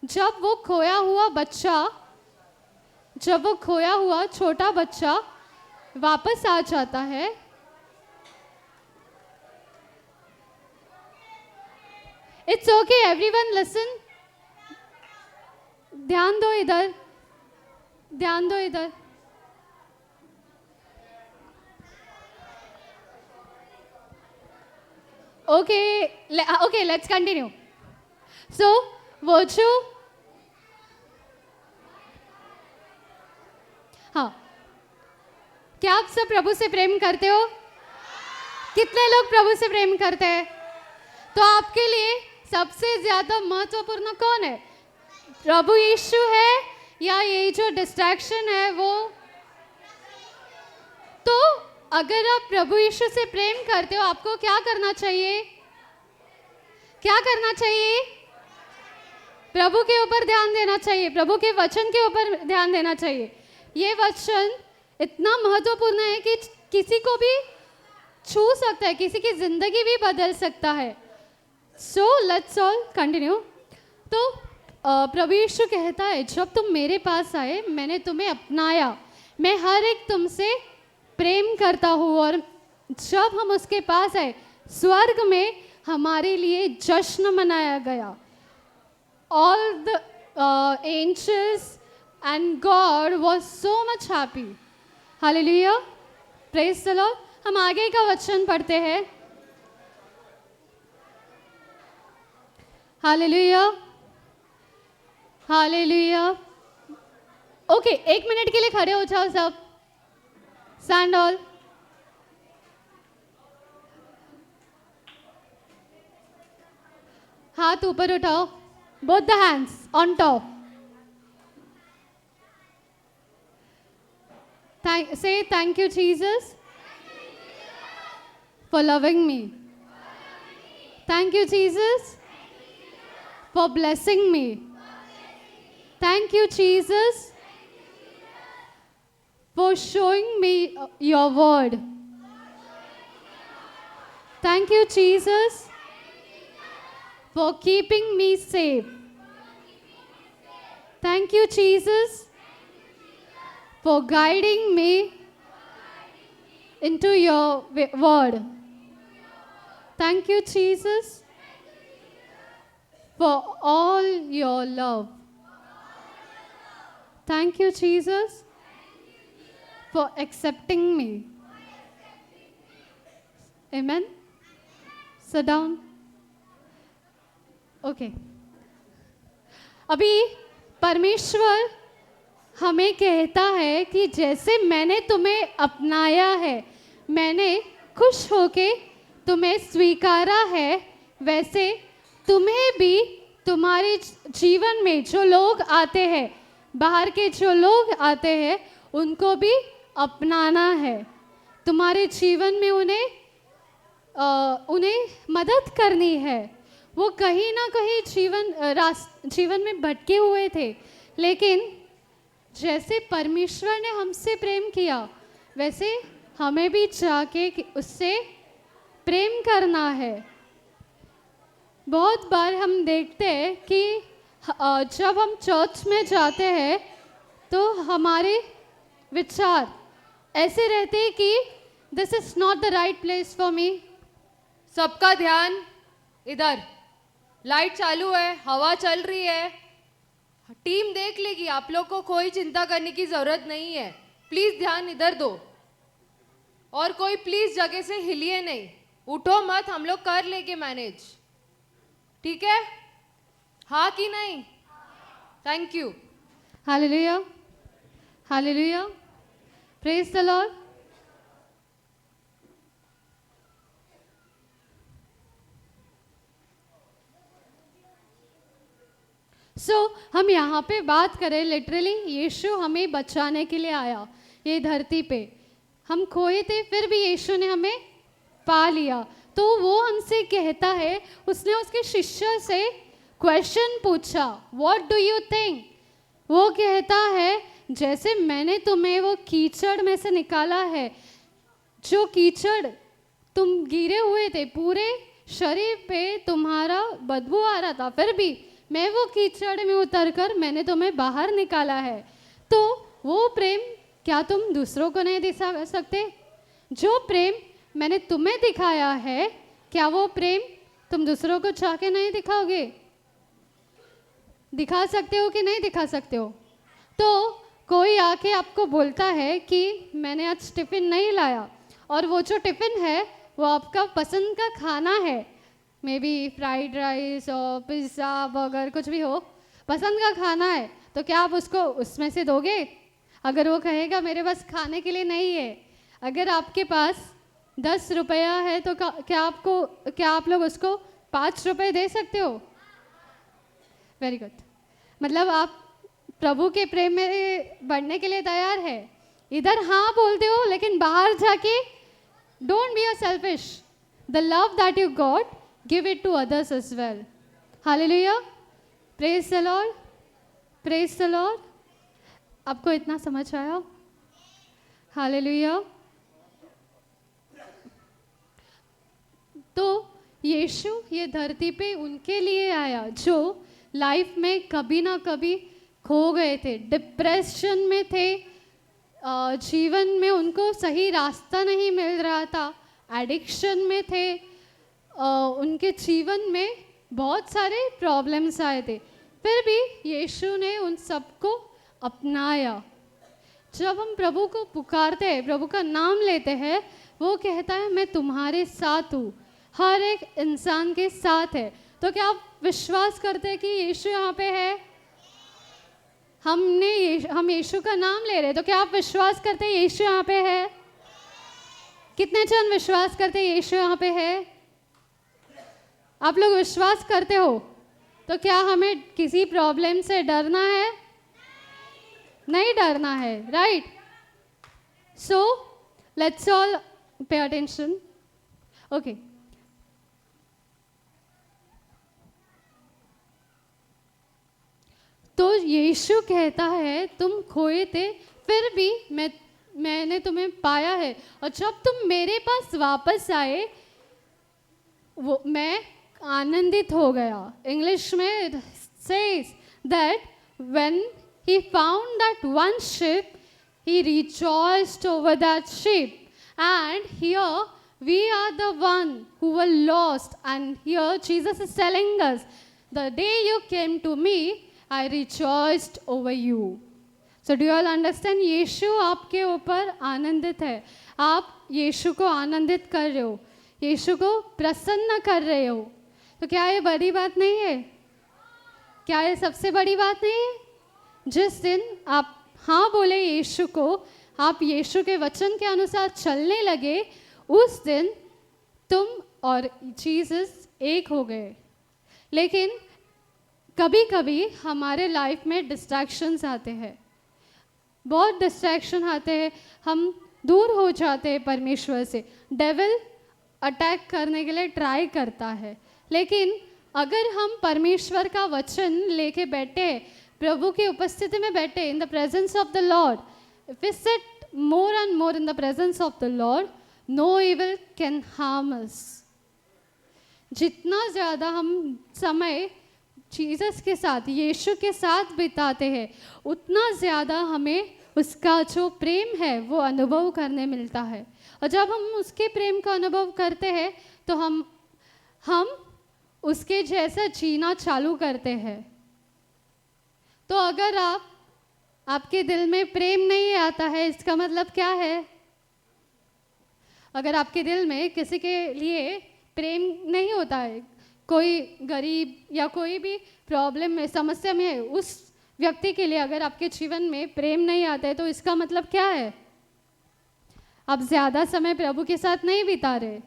जब वो खोया हुआ छोटा बच्चा वापस आ जाता है, इट्स ओके एवरीवन लिसन। ध्यान दो इधर, ध्यान दो इधर। Okay okay, let's continue. So वो जो, हाँ, क्या आप सब प्रभु से प्रेम करते हो? कितने लोग प्रभु से प्रेम करते हैं? तो आपके लिए सबसे ज्यादा महत्वपूर्ण कौन है? प्रभु यीशु है या ये जो डिस्ट्रैक्शन है वो? तो अगर आप प्रभु यीशु से प्रेम करते हो, आपको क्या करना चाहिए? क्या करना चाहिए? प्रभु के ऊपर ध्यान देना चाहिए, प्रभु के वचन के ऊपर ध्यान देना चाहिए। ये वचन इतना महत्वपूर्ण है कि किसी को भी छू सकता है, किसी की जिंदगी भी बदल सकता है। So let's all continue. तो प्रभु यीशु कहता है, जब तुम मेरे पास आए मैंने तुम्हें अपनाया, मैं हर एक तुमसे प्रेम करता हूँ। और जब हम उसके पास आए, स्वर्ग में हमारे लिए जश्न मनाया गया। All the angels and God was so much happy. Hallelujah. Praise the Lord. हम आगे का वचन पढ़ते हैं। Hallelujah. Hallelujah. ओके, 1 मिनट के लिए खड़े हो जाओ सब। Stand all. हाथ ऊपर उठाओ, both the hands on top. Say thank you Jesus for loving me. Thank you Jesus for blessing me. Thank you Jesus for showing me your word. Thank you Jesus for keeping me safe. Thank you Jesus for guiding me into your word. Thank you, Jesus, for all your love. Thank you, Jesus, for accepting me. Amen. Sit down. Okay. अभी परमेश्वर हमें कहता है कि जैसे मैंने तुम्हें अपनाया है, मैंने खुश होके तुम्हें स्वीकारा है, वैसे तुम्हें भी तुम्हारे जीवन में जो लोग आते हैं, बाहर के जो लोग आते हैं, उनको भी अपनाना है। तुम्हारे जीवन में उन्हें मदद करनी है। वो कहीं ना कहीं जीवन में भटके हुए थे, लेकिन जैसे परमेश्वर ने हमसे प्रेम किया, वैसे हमें भी जाके उससे प्रेम करना है। बहुत बार हम देखते हैं कि जब हम चर्च में जाते हैं तो हमारे विचार ऐसे रहते हैं कि this is not the right place for me. सबका ध्यान इधर, लाइट चालू है, हवा चल रही है, टीम देख लेगी, आप लोग को कोई चिंता करने की जरूरत नहीं है। प्लीज ध्यान इधर दो और कोई प्लीज जगह से हिलिए नहीं, उठो मत, हम लोग कर लेंगे मैनेज, ठीक है? हाँ कि नहीं? Thank you. Hallelujah, hallelujah, praise the lord. So हम यहाँ पे बात करें, लिटरली यीशु हमें बचाने के लिए आया ये धरती पे। हम खोए थे, फिर भी यीशु ने हमें पा लिया। तो वो हमसे कहता है, उसने उसके शिष्य से क्वेश्चन पूछा, व्हाट डू यू थिंक? वो कहता है, जैसे मैंने तुम्हें वो कीचड़ में से निकाला है, जो कीचड़ तुम गिरे हुए थे, पूरे शरीर पे तुम्हारा बदबू आ रहा था, फिर भी मैं वो कीचड़ में उतरकर मैंने तुम्हें बाहर निकाला है। तो वो प्रेम क्या तुम दूसरों को नहीं दिखा सकते? जो प्रेम मैंने तुम्हें दिखाया है, क्या वो प्रेम तुम दूसरों को चाह के नहीं दिखाओगे? दिखा सकते हो कि नहीं दिखा सकते हो? तो कोई आके आपको बोलता है कि मैंने आज टिफ़िन नहीं लाया, और वो जो टिफ़िन है वो आपका पसंद का खाना है, मे बी फ्राइड राइस और पिज़्ज़ा बर्गर कुछ भी हो, पसंद का खाना है, तो क्या आप उसको उसमें से दोगे? अगर वो कहेगा मेरे पास खाने के लिए नहीं है, अगर आपके पास 10 रुपया है तो क्या आप लोग उसको 5 रुपये दे सकते हो? Very good. मतलब आप प्रभु के प्रेम में बढ़ने के लिए तैयार है। इधर हाँ बोलते हो, लेकिन बाहर जाके don't be a selfish. The love that you got, give it to others as well. Hallelujah, praise the Lord, praise the Lord. आपको इतना समझ आया? हालेलुया। तो यीशु ये धरती पे उनके लिए आया जो लाइफ में कभी ना कभी खो गए थे, डिप्रेशन में थे, जीवन में उनको सही रास्ता नहीं मिल रहा था, एडिक्शन में थे, उनके जीवन में बहुत सारे प्रॉब्लम्स आए थे, फिर भी यीशु ने उन सबको अपनाया। जब हम प्रभु को पुकारते हैं, प्रभु का नाम लेते हैं, वो कहता है मैं तुम्हारे साथ हूँ, हर एक इंसान के साथ है। तो क्या आप विश्वास करते हैं कि यीशु यहाँ पे है? हम यीशु का नाम ले रहे हैं, तो क्या आप विश्वास करते हैं यीशु यहाँ पे है? कितने जन विश्वास करते हैं यीशु यहाँ पे है? आप लोग विश्वास करते हो? तो क्या हमें किसी प्रॉब्लम से डरना है? नहीं डरना है, right? So let's all pay attention. Okay, तो यीशु कहता है तुम खोए थे, फिर भी मैंने तुम्हें पाया है, और जब तुम मेरे पास वापस आए वो मैं आनंदित हो गया। इंग्लिश में says that when he found that one sheep, he rejoiced over that sheep. And here we are the one who were lost, and here Jesus is telling us, the day you came to me, I rejoiced over you. So do you all understand? यीशु आपके ऊपर आनंदित है, आप यीशु को आनंदित कर रहे हो, यीशु को प्रसन्न कर रहे हो। तो क्या ये बड़ी बात नहीं है? क्या ये सबसे बड़ी बात नहीं है? जिस दिन आप हाँ बोले यीशु को, आप यीशु के वचन के अनुसार चलने लगे, उस दिन तुम और जीसस एक हो गए। लेकिन कभी कभी हमारे लाइफ में डिस्ट्रैक्शंस आते हैं, बहुत डिस्ट्रैक्शन आते हैं, हम दूर हो जाते हैं परमेश्वर से। डेविल अटैक करने के लिए ट्राई करता है, लेकिन अगर हम परमेश्वर का वचन लेके बैठे, प्रभु की उपस्थिति में बैठे, in the presence of the Lord, if we sit more and more in the presence of the Lord, no evil can harm us. जितना ज़्यादा हम समय जीसस के साथ, यीशु के साथ बिताते हैं, उतना ज़्यादा हमें उसका जो प्रेम है वो अनुभव करने मिलता है। और जब हम उसके प्रेम का अनुभव करते हैं तो हम उसके जैसा जीना चालू करते हैं। तो अगर आपके दिल में प्रेम नहीं आता है, इसका मतलब क्या है? अगर आपके दिल में किसी के लिए प्रेम नहीं होता है, कोई गरीब या कोई भी प्रॉब्लम में, समस्या में है, उस व्यक्ति के लिए अगर आपके जीवन में प्रेम नहीं आता है, तो इसका मतलब क्या है? आप ज़्यादा समय प्रभु के साथ नहीं बिता रहे।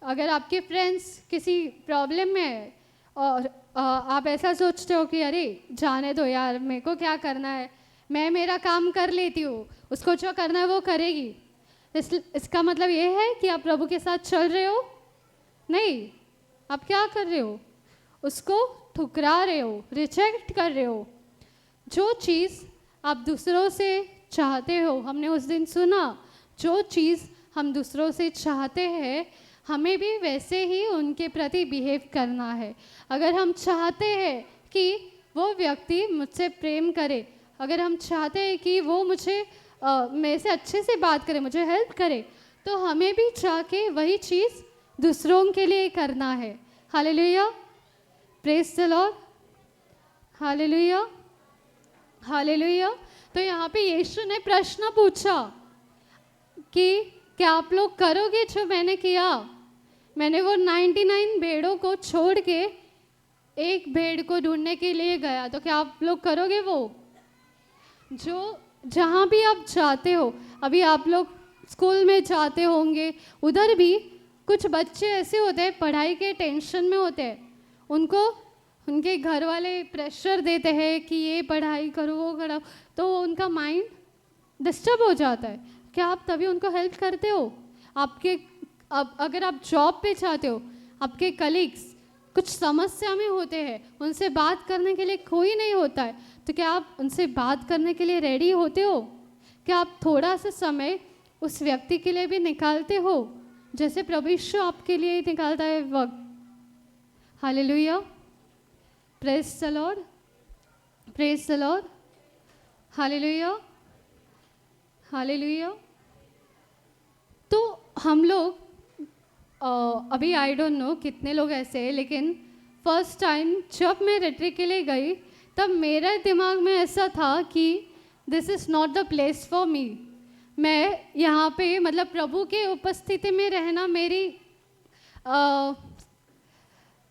अगर आपके फ्रेंड्स किसी प्रॉब्लम में है और आप ऐसा सोचते हो कि अरे जाने दो यार, मेरे को क्या करना है, मैं मेरा काम कर लेती हूँ, उसको जो करना है वो करेगी, इसका मतलब ये है कि आप प्रभु के साथ चल रहे हो? नहीं, आप क्या कर रहे हो? उसको ठुकरा रहे हो, रिजेक्ट कर रहे हो। जो चीज़ आप दूसरों से चाहते हो, हमने उस दिन सुना, जो चीज़ हम दूसरों से चाहते हैं, हमें भी वैसे ही उनके प्रति बिहेव करना है। अगर हम चाहते हैं कि वो व्यक्ति मुझसे प्रेम करे, अगर हम चाहते हैं कि वो मुझे मेरे से अच्छे से बात करे, मुझे हेल्प करे, तो हमें भी जाके वही चीज़ दूसरों के लिए करना है। Hallelujah, praise the Lord, hallelujah, hallelujah. तो यहाँ पे यीशु ने प्रश्न पूछा कि क्या आप लोग करोगे जो मैंने किया? मैंने वो 99 भेड़ों को छोड़ के एक भेड़ को ढूंढने के लिए गया, तो क्या आप लोग करोगे? वो जो जहाँ भी आप जाते हो, अभी आप लोग स्कूल में जाते होंगे, उधर भी कुछ बच्चे ऐसे होते हैं पढ़ाई के टेंशन में होते हैं, उनको उनके घर वाले प्रेशर देते हैं कि ये पढ़ाई करो वो करो, तो उनका माइंड डिस्टर्ब हो जाता है। क्या आप तभी उनको हेल्प करते हो? आपके अगर आप जॉब पे जाते हो, आपके कलीग्स कुछ समस्या में होते हैं, उनसे बात करने के लिए कोई नहीं होता है, तो क्या आप उनसे बात करने के लिए रेडी होते हो? क्या आप थोड़ा सा समय उस व्यक्ति के लिए भी निकालते हो, जैसे प्रभु यीशु आपके लिए निकालता है वक्त? Hallelujah, praise the Lord, praise the Lord, hallelujah, hallelujah. तो हम लोग अभी आई डोंट नो कितने लोग ऐसे हैं, लेकिन फर्स्ट टाइम जब मैं रिट्रीट के लिए गई, तब मेरे दिमाग में ऐसा था कि this is not the place for me. मैं यहाँ पे मतलब प्रभु के उपस्थिति में रहना मेरी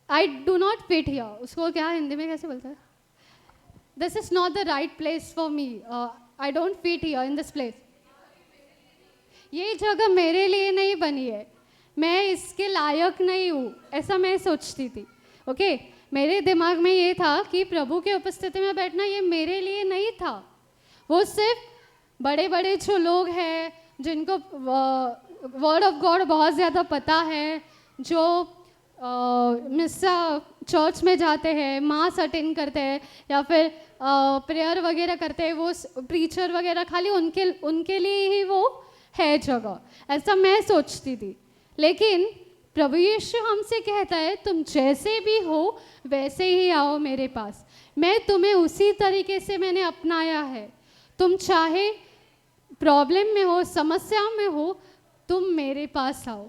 I do not fit here, उसको क्या हिंदी में कैसे बोलते हैं? This is not the right place for me, I don't fit here in this place. ये जगह मेरे लिए नहीं बनी है, मैं इसके लायक नहीं हूँ, ऐसा मैं सोचती थी। ओके, मेरे दिमाग में ये था कि प्रभु के उपस्थिति में बैठना ये मेरे लिए नहीं था। वो सिर्फ बड़े बड़े जो लोग हैं, जिनको वर्ड ऑफ गॉड बहुत ज़्यादा पता है, जो मिस्सा चर्च में जाते हैं, मास अटेंड करते हैं, या फिर प्रेयर वगैरह करते हैं, वो प्रीचर वगैरह, खाली उनके लिए ही वो है जगह, ऐसा मैं सोचती थी। लेकिन प्रभु यीशु हमसे कहता है, तुम जैसे भी हो वैसे ही आओ मेरे पास, मैं तुम्हें उसी तरीके से मैंने अपनाया है। तुम चाहे प्रॉब्लम में हो, समस्या में हो, तुम मेरे पास आओ।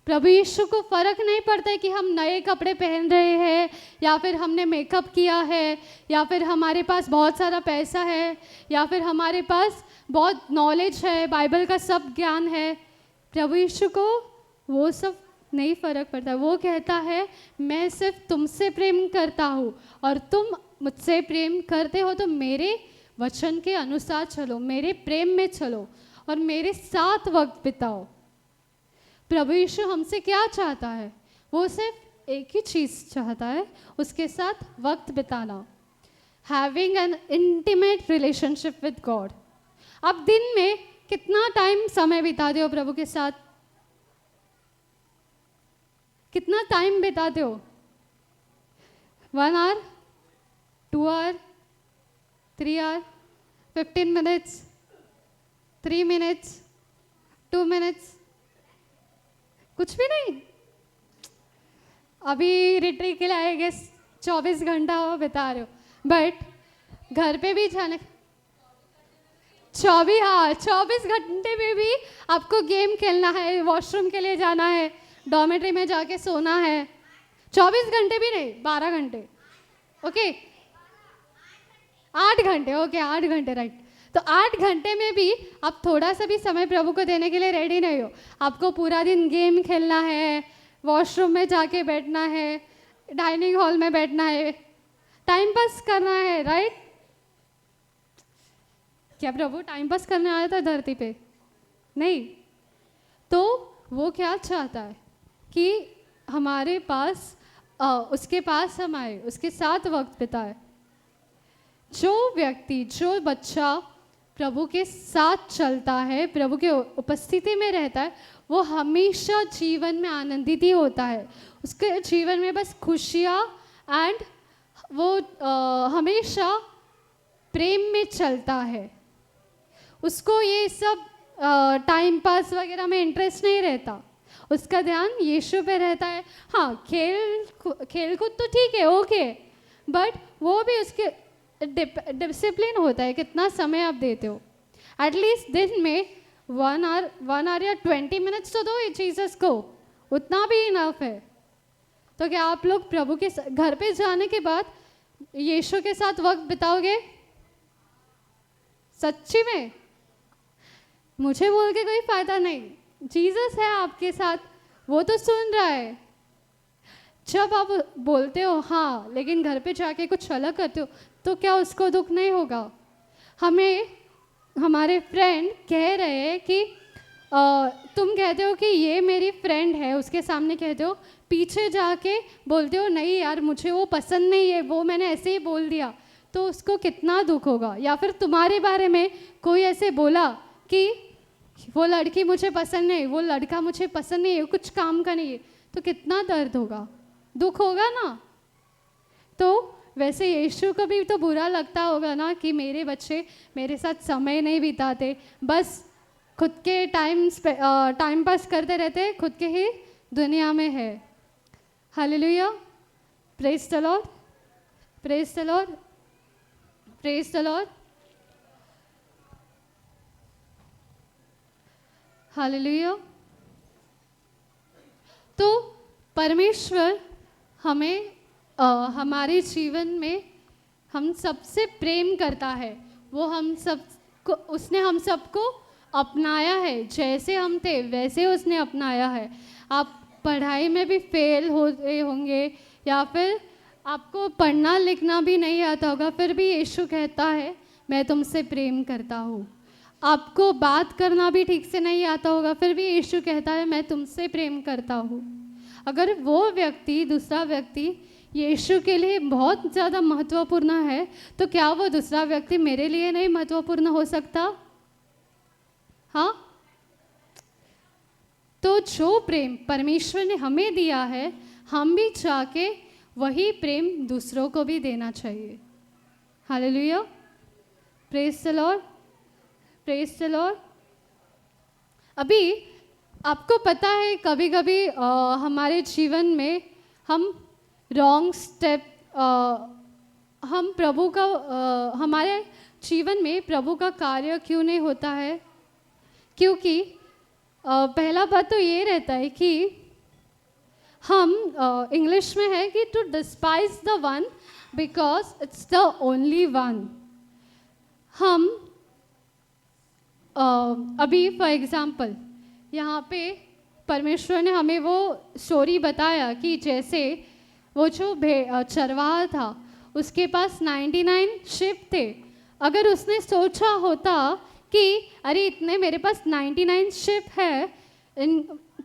प्रभु यीशु को फ़र्क नहीं पड़ता है कि हम नए कपड़े पहन रहे हैं, या फिर हमने मेकअप किया है, या फिर हमारे पास बहुत सारा पैसा है, या फिर हमारे पास बहुत नॉलेज है, बाइबल का सब ज्ञान है। प्रभु यीशु को वो सब नहीं फ़र्क पड़ता। वो कहता है, मैं सिर्फ तुमसे प्रेम करता हूँ, और तुम मुझसे प्रेम करते हो तो मेरे वचन के अनुसार चलो, मेरे प्रेम में चलो, और मेरे साथ वक्त बिताओ। प्रभु यीशु हमसे क्या चाहता है? वो सिर्फ एक ही चीज़ चाहता है, उसके साथ वक्त बिताना, having an intimate relationship with God. आप दिन में कितना टाइम समय बिताते हो प्रभु के साथ? कितना टाइम बिताते हो? 1 hour, 2 hour, 3 hour, 15 minutes, 3 minutes, 2 minutes, कुछ भी नहीं। अभी रिट्रीट के लिए आए गेस 24 घंटा बिता रहे हो, बट घर पे भी जाने 24 घंटे में भी आपको गेम खेलना है, वॉशरूम के लिए जाना है, डॉर्मेट्री में जाके सोना है। 24 घंटे भी नहीं, 12 घंटे, ओके, 8 घंटे, ओके 8 घंटे, राइट। तो 8 घंटे में भी आप थोड़ा सा भी समय प्रभु को देने के लिए रेडी नहीं हो। आपको पूरा दिन गेम खेलना है, वॉशरूम में जाके बैठना है, डाइनिंग हॉल में बैठना है, टाइम पास करना है, राइट? क्या प्रभु टाइम पास करने आया था धरती पे? नहीं। तो वो क्या चाहता है कि हमारे पास उसके पास हम आए, उसके साथ वक्त बिताए। जो व्यक्ति, जो बच्चा प्रभु के साथ चलता है, प्रभु के उपस्थिति में रहता है, वो हमेशा जीवन में आनंदित ही होता है। उसके जीवन में बस खुशियाँ, एंड वो हमेशा प्रेम में चलता है। उसको ये सब टाइम पास वगैरह में इंटरेस्ट नहीं रहता, उसका ध्यान यीशु पे रहता है। हाँ, खेल कूद तो ठीक है, ओके, बट वो भी उसके डिसिप्लिन होता है, कितना समय आप देते हो। एटलीस्ट दिन में 1 आवर या 20 मिनट्स तो दो जीसस को, उतना भी इनफ है। तो क्या आप लोग प्रभु के घर पे जाने के बाद यीशु के साथ वक्त बिताओगे? सच्ची में? मुझे बोल के कोई फायदा नहीं, जीसस है आपके साथ, वो तो सुन रहा है। जब आप बोलते हो हाँ लेकिन घर पे जाके कुछ अलग करते हो, तो क्या उसको दुख नहीं होगा? हमें हमारे फ्रेंड कह रहे हैं कि तुम कहते हो कि ये मेरी फ्रेंड है, उसके सामने कहते हो, पीछे जाके बोलते हो नहीं यार मुझे वो पसंद नहीं है, वो मैंने ऐसे ही बोल दिया, तो उसको कितना दुख होगा। या फिर तुम्हारे बारे में कोई ऐसे बोला कि वो लड़की मुझे पसंद नहीं, वो लड़का मुझे पसंद नहीं है, कुछ काम का नहीं है, तो कितना दर्द होगा, दुख होगा ना। तो वैसे यीशु को भी तो बुरा लगता होगा ना कि मेरे बच्चे मेरे साथ समय नहीं बिताते, बस खुद के टाइम पास करते रहते, खुद के ही दुनिया में है। Hallelujah, praise the Lord, praise the Lord, praise the Lord, hallelujah. तो परमेश्वर हमें हमारे जीवन में हम सबसे प्रेम करता है, वो हम सब को, उसने हम सबको अपनाया है, जैसे हम थे वैसे उसने अपनाया है। आप पढ़ाई में भी फेल होते होंगे या फिर आपको पढ़ना लिखना भी नहीं आता होगा, फिर भी यीशु कहता है मैं तुमसे प्रेम करता हूँ। आपको बात करना भी ठीक से नहीं आता होगा, फिर भी यीशु कहता है मैं तुमसे प्रेम करता हूँ। अगर वो व्यक्ति, दूसरा व्यक्ति यीशु के लिए बहुत ज़्यादा महत्वपूर्ण है, तो क्या वो दूसरा व्यक्ति मेरे लिए नहीं महत्वपूर्ण हो सकता? हाँ, तो जो प्रेम परमेश्वर ने हमें दिया है, हम भी चाहे वही प्रेम दूसरों को भी देना चाहिए। Hallelujah, praise the Lord, praise the Lord. अभी आपको पता है कभी कभी हमारे जीवन में हम रॉन्ग स्टेप, हम प्रभु का हमारे जीवन में प्रभु का कार्य क्यों नहीं होता है? क्योंकि पहला बात तो ये रहता है कि हम इंग्लिश में है कि to despise the one because it's the only one. हम अभी फॉर एग्ज़ाम्पल यहाँ पे परमेश्वर ने हमें वो स्टोरी बताया कि जैसे वो जो चरवाहा था उसके पास 99 शिप थे। अगर उसने सोचा होता कि अरे इतने मेरे पास 99 शिप है,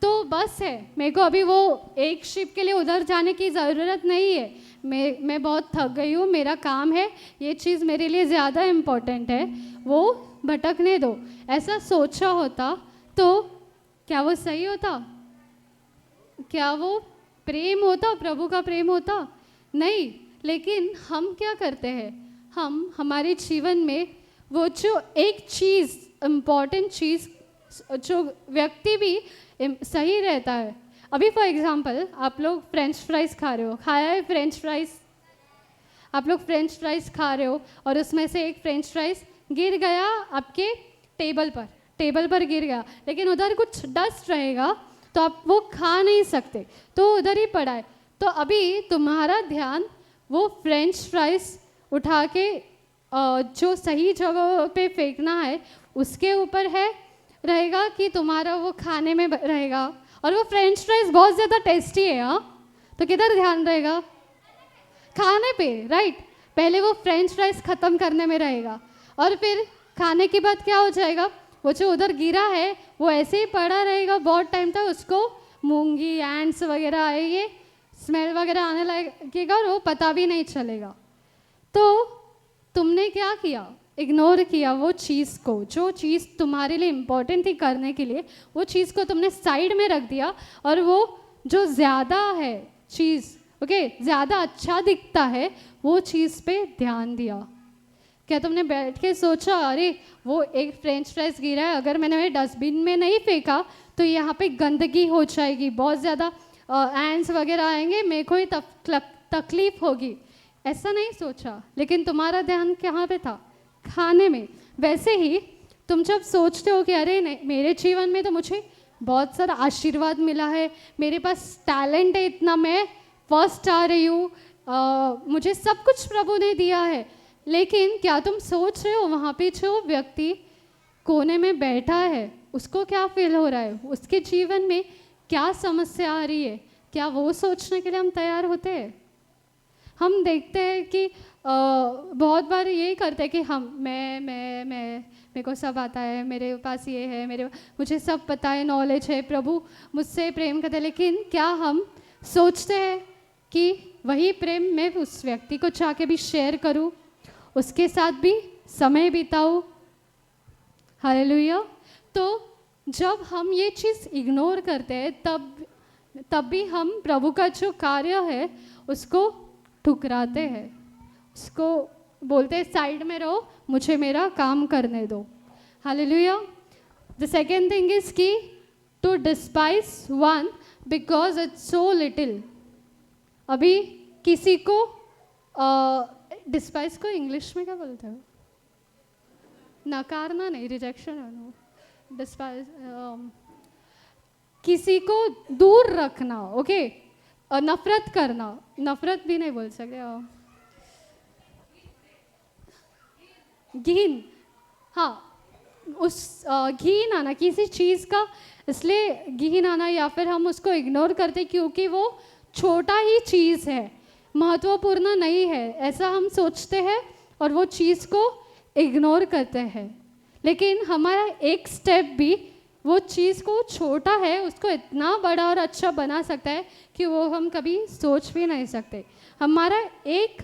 तो बस है, मेरे को अभी वो एक शिप के लिए उधर जाने की ज़रूरत नहीं है, मैं बहुत थक गई हूँ, मेरा काम है, ये चीज़ मेरे लिए ज़्यादा इम्पोर्टेंट है, वो भटकने दो, ऐसा सोचा होता तो क्या वो सही होता? क्या वो प्रेम होता, प्रभु का प्रेम होता? नहीं। लेकिन हम क्या करते हैं, हम हमारे जीवन में वो जो एक चीज़, इम्पॉर्टेंट चीज़, जो व्यक्ति भी सही रहता है। अभी फॉर एग्जांपल आप लोग फ्रेंच फ्राइज़ खा रहे हो, खाया है फ्रेंच फ्राइज़? आप लोग फ्रेंच फ्राइज़ खा रहे हो और उसमें से एक फ्रेंच फ्राइज़ गिर गया आपके टेबल पर गिर गया, लेकिन उधर कुछ डस्ट रहेगा तो आप वो खा नहीं सकते, तो उधर ही पड़ा है। तो अभी तुम्हारा ध्यान वो फ्रेंच फ्राइज़ उठा के जो सही जगह पे फेंकना है उसके ऊपर है रहेगा कि तुम्हारा वो खाने में रहेगा? और वो फ्रेंच फ्राइज़ बहुत ज़्यादा टेस्टी है, हाँ, तो किधर ध्यान रहेगा? खाने पे, राइट। पहले वो फ्रेंच फ्राइज़ ख़त्म करने में रहेगा और फिर खाने के बाद क्या हो जाएगा, वो जो उधर गिरा है वो ऐसे ही पड़ा रहेगा बहुत टाइम तक, उसको मूंगी, एंड्स वगैरह आएंगे, स्मेल वगैरह आने लगेगा और वो पता भी नहीं चलेगा। तो तुमने क्या किया? इग्नोर किया वो चीज़ को, जो चीज़ तुम्हारे लिए इम्पोर्टेंट थी करने के लिए, वो चीज़ को तुमने साइड में रख दिया और वो जो ज़्यादा है चीज़, ओके, ज़्यादा अच्छा दिखता है, वो चीज़ पे ध्यान दिया। क्या तुमने बैठ के सोचा अरे वो एक फ्रेंच फ्राइज़ गिरा है, अगर मैंने डस्टबिन में नहीं फेंका तो यहाँ पे गंदगी हो जाएगी, बहुत ज़्यादा एंड्स वगैरह आएंगे, मेरे को ही तकलीफ होगी? ऐसा नहीं सोचा, लेकिन तुम्हारा ध्यान कहाँ पे था? खाने में। वैसे ही तुम जब सोचते हो कि अरे नहीं, मेरे जीवन में तो मुझे बहुत सारा आशीर्वाद मिला है, मेरे पास टैलेंट है इतना, मैं फर्स्ट आ रही हूँ, मुझे सब कुछ प्रभु ने दिया है, लेकिन क्या तुम सोच रहे हो वहाँ पे जो व्यक्ति कोने में बैठा है उसको क्या फील हो रहा है, उसके जीवन में क्या समस्या आ रही है? क्या वो सोचने के लिए हम तैयार होते हैं? हम देखते हैं कि बहुत बार यही करते हैं कि मैं मेरे को सब आता है, मेरे पास ये है, मुझे सब पता है, नॉलेज है, प्रभु मुझसे प्रेम करते हैं। लेकिन क्या हम सोचते हैं कि वही प्रेम मैं उस व्यक्ति को चाह के भी शेयर करूं, उसके साथ भी समय बिताऊं? हालेलुया। तो जब हम ये चीज़ इग्नोर करते हैं तब भी हम प्रभु का जो कार्य है उसको ठुकराते हैं, उसको बोलते हैं साइड में रहो, मुझे मेरा काम करने दो। Hallelujah. The second thing is कि to despise one because it's so little. अभी किसी को डिस्पाइज को इंग्लिश में क्या बोलते हो? नकारना नहीं, रिजेक्शन है नो। डिस्पाइज किसी को दूर रखना, ओके। नफरत करना, नफरत भी नहीं बोल सकते, घिन, हाँ, उस घिन आना किसी चीज़ का, इसलिए घिन आना, या फिर हम उसको इग्नोर करते क्योंकि वो छोटा ही चीज़ है, महत्वपूर्ण नहीं है, ऐसा हम सोचते हैं और वो चीज़ को इग्नोर करते हैं। लेकिन हमारा एक स्टेप भी वो चीज़ को छोटा है उसको इतना बड़ा और अच्छा बना सकता है कि वो हम कभी सोच भी नहीं सकते। हमारा एक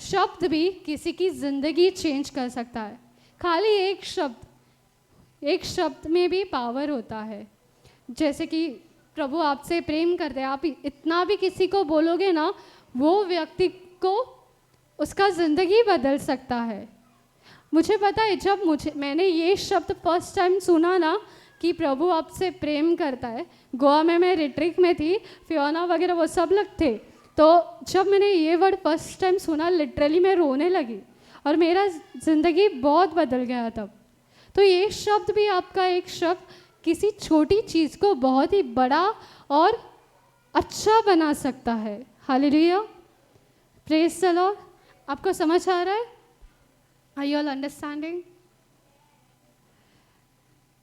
शब्द भी किसी की ज़िंदगी चेंज कर सकता है। खाली एक शब्द में भी पावर होता है। जैसे कि प्रभु आपसे प्रेम करते हैं, आप इतना भी किसी को बोलोगे ना, वो व्यक्ति को उसका ज़िंदगी बदल सकता है। मुझे पता है, जब मैंने ये शब्द फर्स्ट टाइम सुना ना कि प्रभु आपसे प्रेम करता है, गोवा में मैं रिट्रीट में थी, फियोना वगैरह वो सब लोग थे, तो जब मैंने ये वर्ड फर्स्ट टाइम सुना लिटरली मैं रोने लगी और मेरा ज़िंदगी बहुत बदल गया तब। तो ये शब्द भी, आपका एक शब्द किसी छोटी चीज़ को बहुत ही बड़ा और अच्छा बना सकता है। Hallelujah, praise the Lord. आपको समझ आ रहा है? Are you all understanding?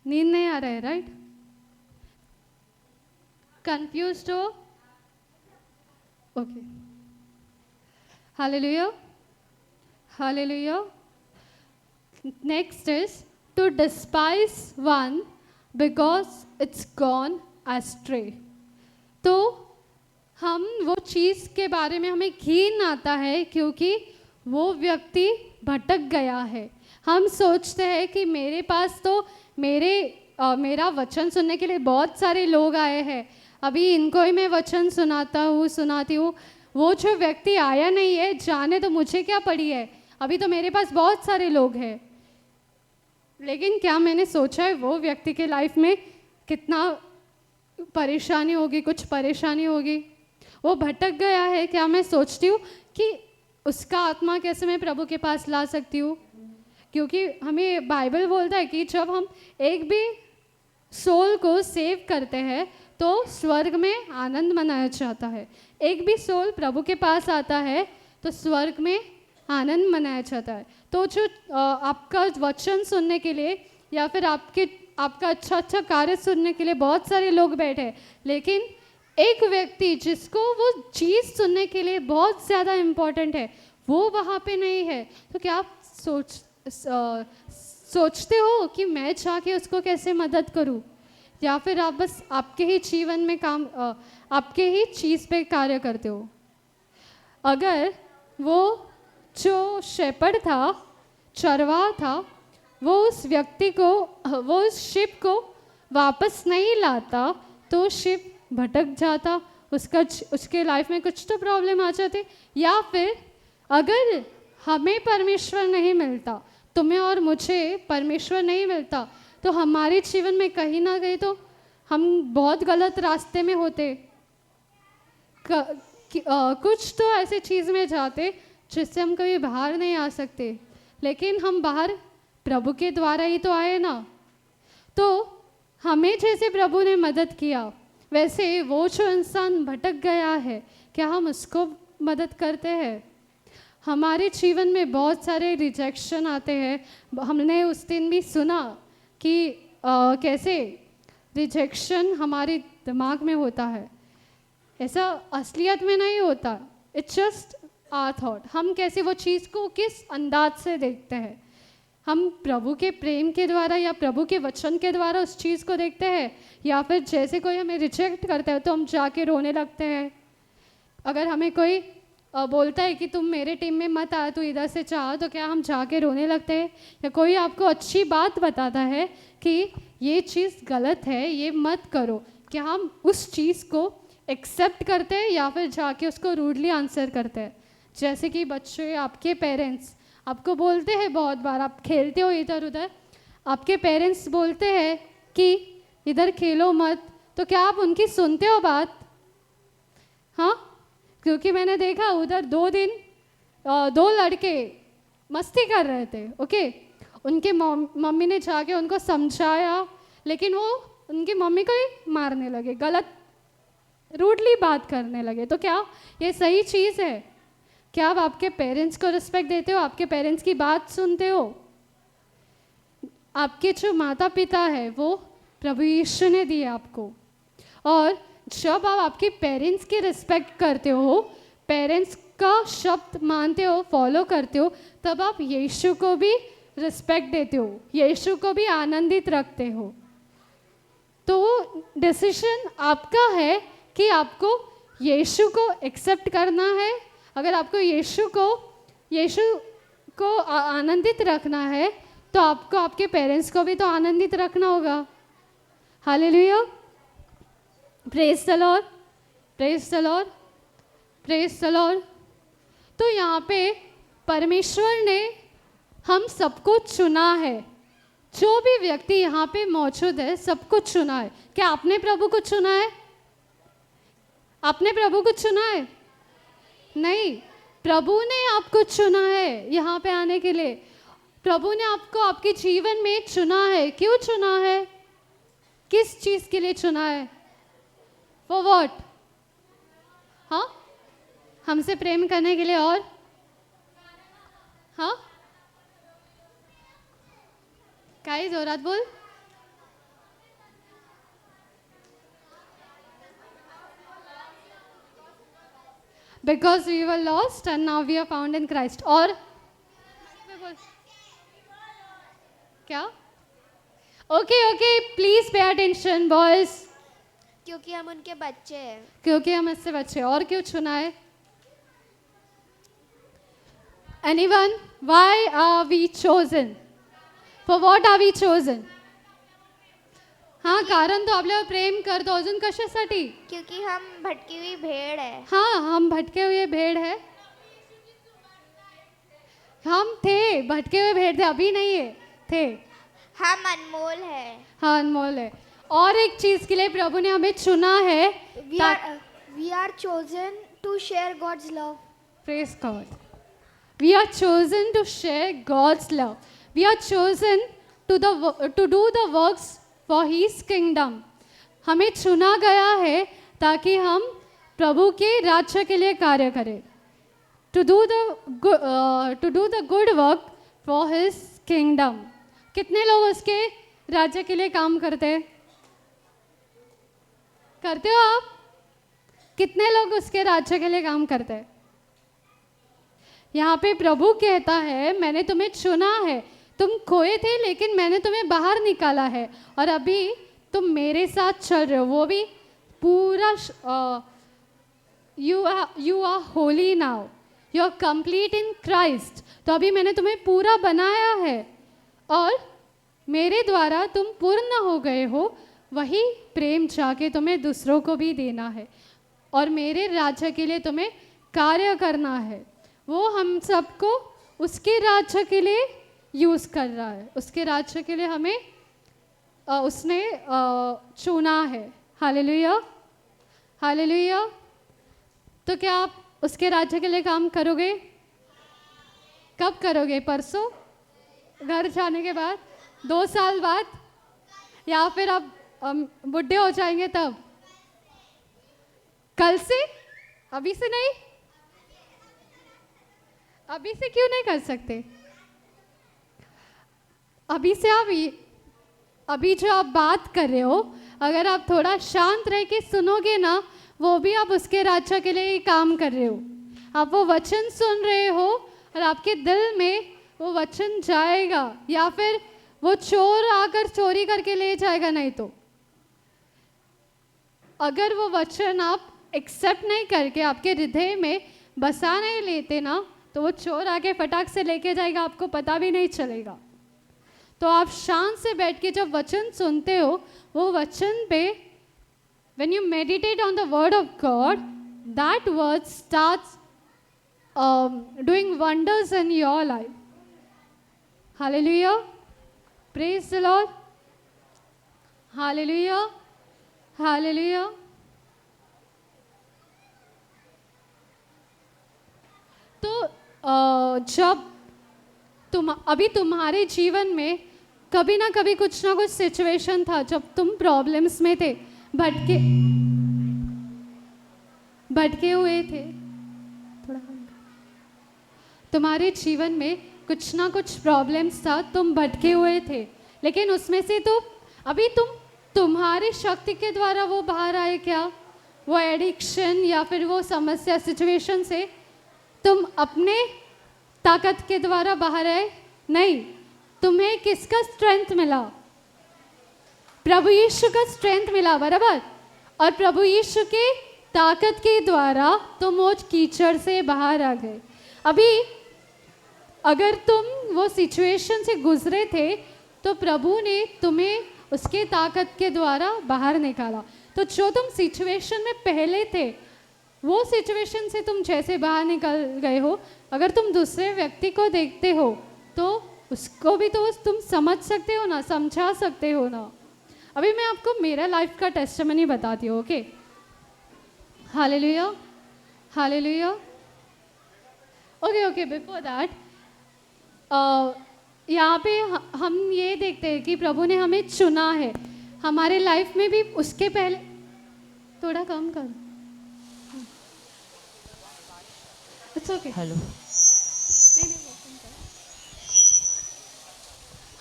नींद नहीं आ रहा है, राइट? कंफ्यूज्ड हो? Okay. Hallelujah, hallelujah. Next is to despise one because it's gone astray. तो हम वो चीज़ के बारे में हमें घिन आता है क्योंकि वो व्यक्ति भटक गया है। हम सोचते हैं कि मेरे पास तो मेरा वचन सुनने के लिए बहुत सारे लोग आए हैं, अभी इनको ही मैं वचन सुनाती हूँ, वो जो व्यक्ति आया नहीं है, जाने तो मुझे क्या पड़ी है, अभी तो मेरे पास बहुत सारे लोग हैं। लेकिन क्या मैंने सोचा है वो व्यक्ति के लाइफ में कितना परेशानी होगी, कुछ परेशानी होगी, वो भटक गया है। क्या मैं सोचती हूँ कि उसका आत्मा कैसे मैं प्रभु के पास ला सकती हूँ? क्योंकि हमें बाइबल बोलता है कि जब हम एक भी सोल को सेव करते हैं तो स्वर्ग में आनंद मनाया जाता है। एक भी सोल प्रभु के पास आता है तो स्वर्ग में आनंद मनाया जाता है। तो जो आपका वचन सुनने के लिए या फिर आपका अच्छा कार्य सुनने के लिए बहुत सारे लोग बैठे हैं, लेकिन एक व्यक्ति जिसको वो चीज़ सुनने के लिए बहुत ज़्यादा इम्पोर्टेंट है वो वहाँ पे नहीं है, तो क्या आप सोचते हो कि मैं जाके उसको कैसे मदद करूँ? या फिर आप बस आपके ही जीवन में आपके ही चीज़ पे कार्य करते हो? अगर वो जो शेपर्ड था, चरवाहा था, वो उस व्यक्ति को, वो उस शिप को वापस नहीं लाता तो शिप भटक जाता, उसके लाइफ में कुछ तो प्रॉब्लम आ जाती। या फिर अगर हमें परमेश्वर नहीं मिलता, तुम्हें और मुझे परमेश्वर नहीं मिलता, तो हमारे जीवन में कहीं ना कहीं तो हम बहुत गलत रास्ते में होते, कुछ तो ऐसे चीज़ में जाते जिससे हम कभी बाहर नहीं आ सकते। लेकिन हम बाहर प्रभु के द्वारा ही तो आए ना। तो हमें जैसे प्रभु ने मदद किया, वैसे वो जो इंसान भटक गया है, क्या हम उसको मदद करते हैं? हमारे जीवन में बहुत सारे रिजेक्शन आते हैं। हमने उस दिन भी सुना कि कैसे रिजेक्शन हमारे दिमाग में होता है, ऐसा असलियत में नहीं होता। It's just our thought. हम कैसे वो चीज़ को किस अंदाज से देखते हैं, हम प्रभु के प्रेम के द्वारा या प्रभु के वचन के द्वारा उस चीज़ को देखते हैं, या फिर जैसे कोई हमें रिजेक्ट करता है तो हम जाके रोने लगते हैं। अगर हमें कोई बोलता है कि तुम मेरे टीम में मत आ, तू इधर से चाह, तो क्या हम जाके रोने लगते हैं? या कोई आपको अच्छी बात बताता है कि ये चीज़ गलत है, ये मत करो, क्या हम उस चीज़ को एक्सेप्ट करते हैं या फिर जाके उसको रूडली आंसर करते हैं? जैसे कि बच्चे, आपके पेरेंट्स आपको बोलते हैं, बहुत बार आप खेलते हो इधर उधर, आपके पेरेंट्स बोलते हैं कि इधर खेलो मत, तो क्या आप उनकी सुनते हो बात? हाँ, क्योंकि मैंने देखा उधर 2 दिन 2 लड़के मस्ती कर रहे थे, ओके। उनके मम्मी ने जाके उनको समझाया, लेकिन वो उनकी मम्मी को ही मारने लगे, गलत रूडली बात करने लगे। तो क्या ये सही चीज़ है? क्या आप आपके पेरेंट्स को रिस्पेक्ट देते हो? आपके पेरेंट्स की बात सुनते हो? आपके जो माता पिता है वो प्रभु यीशु ने दिए आपको, और जब आप आपके पेरेंट्स की रिस्पेक्ट करते हो, पेरेंट्स का शब्द मानते हो, फॉलो करते हो, तब आप यीशु को भी रिस्पेक्ट देते हो, यीशु को भी आनंदित रखते हो। तो डिसीजन आपका है कि आपको यीशु को एक्सेप्ट करना है। अगर आपको यीशु को आनंदित रखना है, तो आपको आपके पेरेंट्स को भी तो आनंदित रखना होगा। Hallelujah, praise the Lord, praise the Lord, praise the Lord. तो यहाँ पे परमेश्वर ने हम सबको चुना है, जो भी व्यक्ति यहाँ पे मौजूद है सबको चुना है। क्या आपने प्रभु को चुना है? आपने प्रभु को चुना है? नहीं, प्रभु ने आपको चुना है यहाँ पे आने के लिए। प्रभु ने आपको आपके जीवन में चुना है। क्यों चुना है? किस चीज़ के लिए चुना है? For what? हाँ, हमसे प्रेम करने के लिए, और हाँ, काई जोरात बोल। Because we were lost and now we are found in Christ. और क्या? Okay okay, please pay attention boys. क्योंकि हम उनके बच्चे हैं। क्योंकि हम इससे बच्चे। और क्यों चुना है? Anyone? Why are we chosen? For what are we chosen? हाँ, कारण तो आपल्याला प्रेम करतो, अजून कशासाठी? क्योंकि हम भटकी हुई भेड़ है। हाँ, हम भटके हुए भेड़ है। हम थे भटके हुए भेड़ थे, अभी नहीं है, थे। हम अनमोल है। हाँ, अनमोल है। और एक चीज के लिए प्रभु ने हमें चुना है। We are chosen to share God's love. Praise God. We are chosen to share God's love. We are chosen to do the works for His kingdom. हमें चुना गया है ताकि हम प्रभु के राज्य के लिए कार्य करें। To do the good work for His kingdom. कितने लोग उसके राज्य के लिए काम करते हो आप? कितने लोग उसके राज्य के लिए काम करते हैं? यहाँ पे प्रभु कहता है, मैंने तुम्हें चुना है, तुम खोए थे लेकिन मैंने तुम्हें बाहर निकाला है, और अभी तुम मेरे साथ चल रहे हो, वो भी पूरा। You are holy now, you are complete in Christ. तो अभी मैंने तुम्हें पूरा बनाया है, और मेरे द्वारा तुम पूर्ण हो गए हो। वही प्रेम जाके तुम्हें दूसरों को भी देना है, और मेरे राज्य के लिए तुम्हें कार्य करना है। वो हम सबको उसके राज्य के लिए यूज़ कर रहा है, उसके राज्य के लिए हमें उसने चुना है। Hallelujah, hallelujah. तो क्या आप उसके राज्य के लिए काम करोगे? कब करोगे? परसों घर जाने के बाद, 2 साल बाद, या फिर आप बुढ़े हो जाएंगे तब? कल से? अभी से नहीं? अभी से क्यों नहीं कर सकते? अभी से आप अभी जो आप बात कर रहे हो, अगर आप थोड़ा शांत रह के सुनोगे ना, वो भी आप उसके राज्य के लिए ही काम कर रहे हो। आप वो वचन सुन रहे हो और आपके दिल में वो वचन जाएगा, या फिर वो चोर आकर चोरी करके ले जाएगा। नहीं तो अगर वो वचन आप एक्सेप्ट नहीं करके आपके हृदय में बसा नहीं लेते ना, तो वो चोर आके फटाक से लेके जाएगा, आपको पता भी नहीं चलेगा। तो आप शांत से बैठ के जब वचन सुनते हो, वो वचन पे when you meditate on the word of God, that word starts doing wonders in your life. Hallelujah. Praise the Lord. Hallelujah. Hallelujah. तो जब अभी तुम्हारे जीवन में कभी ना कभी कुछ ना कुछ सिचुएशन था जब तुम प्रॉब्लम्स में थे, भटके हुए थे। थोड़ा तुम्हारे जीवन में कुछ ना कुछ प्रॉब्लम्स था, तुम भटके हुए थे, लेकिन उसमें से तो अभी तुम्हारी शक्ति के द्वारा वो बाहर आए क्या? वो एडिक्शन या फिर वो समस्या सिचुएशन से तुम अपने ताकत के द्वारा बाहर आए? नहीं। तुम्हें किसका स्ट्रेंथ मिला? प्रभु यीशु का स्ट्रेंथ मिला, बराबर। और प्रभु यीशु के ताकत के द्वारा तुम वो कीचड़ से बाहर आ गए। अभी अगर तुम वो सिचुएशन से गुजरे थे, तो प्रभु ने तुम्हें उसके ताकत के द्वारा बाहर निकाला। तो जो तुम सिचुएशन में पहले थे, वो सिचुएशन से तुम जैसे बाहर निकल गए हो, अगर तुम दूसरे व्यक्ति को देखते हो तो उसको भी तो तुम समझ सकते हो ना, समझा सकते हो ना। अभी मैं आपको मेरा लाइफ का टेस्टिमनी बताती हूँ। Okay, hallelujah, hallelujah. Okay okay, before that यहाँ पे हम ये देखते हैं कि प्रभु ने हमें चुना है हमारे लाइफ में भी। उसके पहले थोड़ा कम कर, इट्स ओके। हेलो,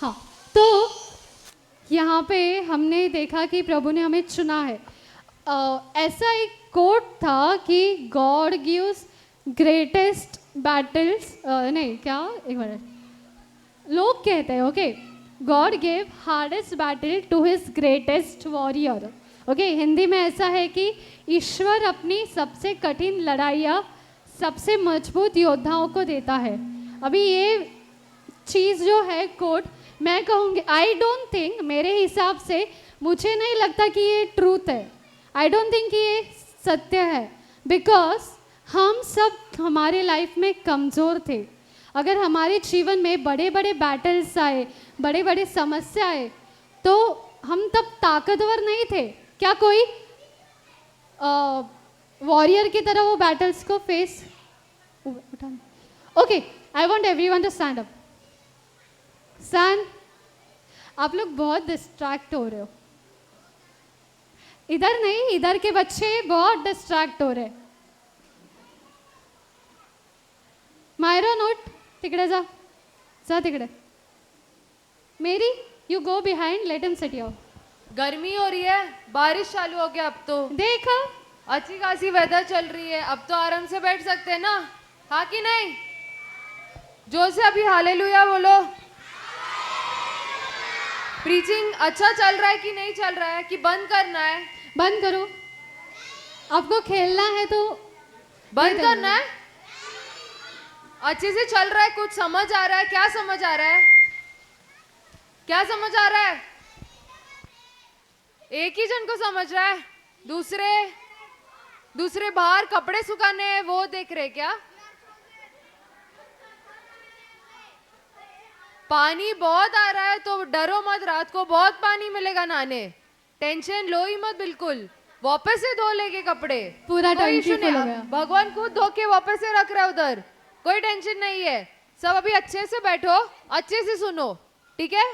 हाँ, तो यहाँ पे हमने देखा कि प्रभु ने हमें चुना है। ऐसा एक कोट था कि गॉड गिव्स ग्रेटेस्ट बैटल्स, नहीं क्या, एक मिनट, लोग कहते हैं okay, God gave hardest battle to his greatest warrior. Okay, Hindi में ऐसा है कि ईश्वर अपनी सबसे कठिन लड़ाइयाँ सबसे मजबूत योद्धाओं को देता है। अभी ये चीज़ जो है कोट, मैं कहूँगी, आई डोंट थिंक, मेरे हिसाब से मुझे नहीं लगता कि ये ट्रूथ है। आई डोंट थिंक कि ये सत्य है, बिकॉज हम सब हमारे लाइफ में कमज़ोर थे। अगर हमारे जीवन में बड़े बड़े बैटल्स आए, बड़े बड़े समस्या आए, तो हम तब ताकतवर नहीं थे। क्या कोई वॉरियर की तरह वो बैटल्स को face? Okay, I want everyone to stand up. Son, आप लोग बहुत डिस्ट्रैक्ट हो रहे हो। इधर नहीं, इधर के बच्चे बहुत डिस्ट्रैक्ट हो रहे। मायरा, नोट, तिकडे जा, जा तिकडे। मेरी, you go behind, let him sit here. गर्मी हो रही है, बारिश चालू हो गया, अब तो देखा, अच्छी खासी वेदर चल रही है, अब तो आराम से बैठ सकते हैं ना, हाँ कि नहीं? जोर से अभी हालेलुया बोलो। प्रीचिंग अच्छा चल रहा है कि नहीं चल रहा है, कि बंद करना है? बंद करो। आपको खेलना है तो बंद करना है। अच्छे से चल रहा है, कुछ समझ आ रहा है? क्या समझ आ रहा है? क्या समझ आ रहा है? एक ही जन को समझ रहा है, दूसरे बाहर कपड़े सुखाने हैं, वो देख रहे क्या? पानी बहुत आ रहा है, तो डरो मत, रात को बहुत पानी मिलेगा नहाने, टेंशन लो ही मत बिल्कुल। वापस से धो लेंगे कपड़े, पूरा कोई टंकी इशू फुल हो नहीं, गया। भगवान खुद धो के वापस से रख रहा है उधर, कोई टेंशन नहीं है। सब अभी अच्छे से बैठो, अच्छे से सुनो, ठीक है?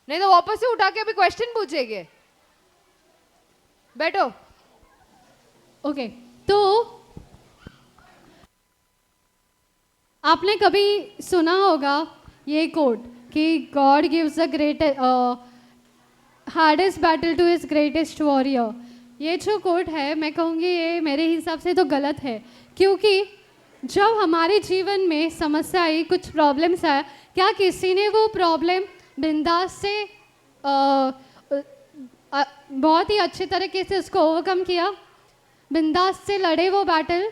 नहीं तो वापस से उठा के अभी क्वेश्चन पूछेंगे। बैठो। ओके, तो आपने कभी सुना होगा ये कोट कि God gives the great hardest battle to his greatest warrior. ये जो कोट है मैं कहूँगी ये मेरे हिसाब से तो गलत है, क्योंकि जब हमारे जीवन में समस्या आई, कुछ प्रॉब्लम्स आया, क्या किसी ने वो प्रॉब्लम बिंदास से बहुत ही अच्छे तरीके से उसको ओवरकम किया, बिंदास से लड़े वो बैटल?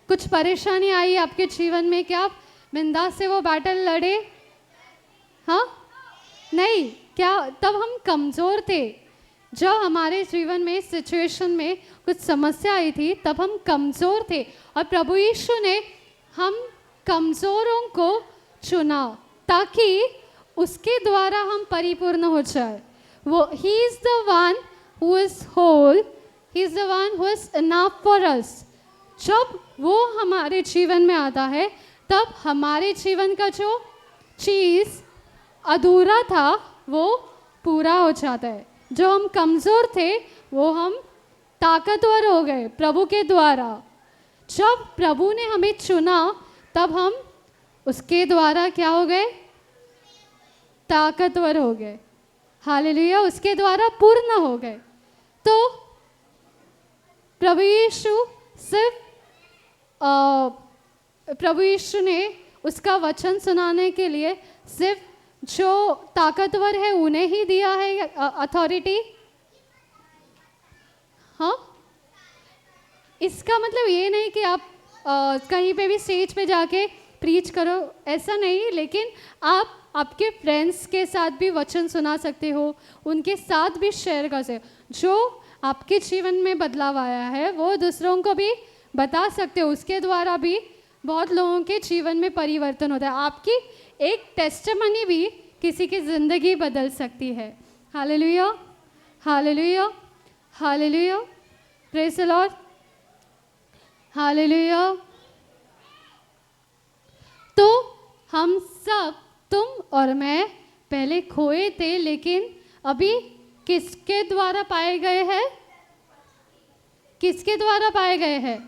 कुछ परेशानी आई आपके जीवन में, क्या आप बिंदास से वो बैटल लड़े? हाँ नहीं, क्या तब हम कमज़ोर थे? जब हमारे जीवन में सिचुएशन में कुछ समस्या आई थी तब हम कमज़ोर थे, और प्रभु यीशु ने हम कमज़ोरों को चुना ताकि उसके द्वारा हम परिपूर्ण हो जाए। वो he is the one who is whole, he is the one who is enough for us. जब वो हमारे जीवन में आता है तब हमारे जीवन का जो चीज़ अधूरा था वो पूरा हो जाता है। जो हम कमज़ोर थे वो हम ताकतवर हो गए प्रभु के द्वारा। जब प्रभु ने हमें चुना तब हम उसके द्वारा क्या हो गए? ताकतवर हो गए। हालेलुया, उसके द्वारा पूर्ण हो गए। तो प्रभु यीशु सिर्फ प्रभु यीशु ने उसका वचन सुनाने के लिए सिर्फ जो ताकतवर है उन्हें ही दिया है अथॉरिटी। हाँ, इसका मतलब ये नहीं कि आप कहीं पे भी स्टेज पे जाके प्रीच करो, ऐसा नहीं, लेकिन आप आपके फ्रेंड्स के साथ भी वचन सुना सकते हो, उनके साथ भी शेयर कर सकते हो। जो आपके जीवन में बदलाव आया है वो दूसरों को भी बता सकते हो, उसके द्वारा भी बहुत लोगों के जीवन में परिवर्तन होता है। आपकी एक टेस्टिमनी भी किसी की ज़िंदगी बदल सकती है। Hallelujah, hallelujah, hallelujah, praise the Lord, hallelujah. तो हम सब, तुम और मैं पहले खोए थे, लेकिन अभी किसके द्वारा पाए गए हैं? किसके द्वारा पाए गए हैं?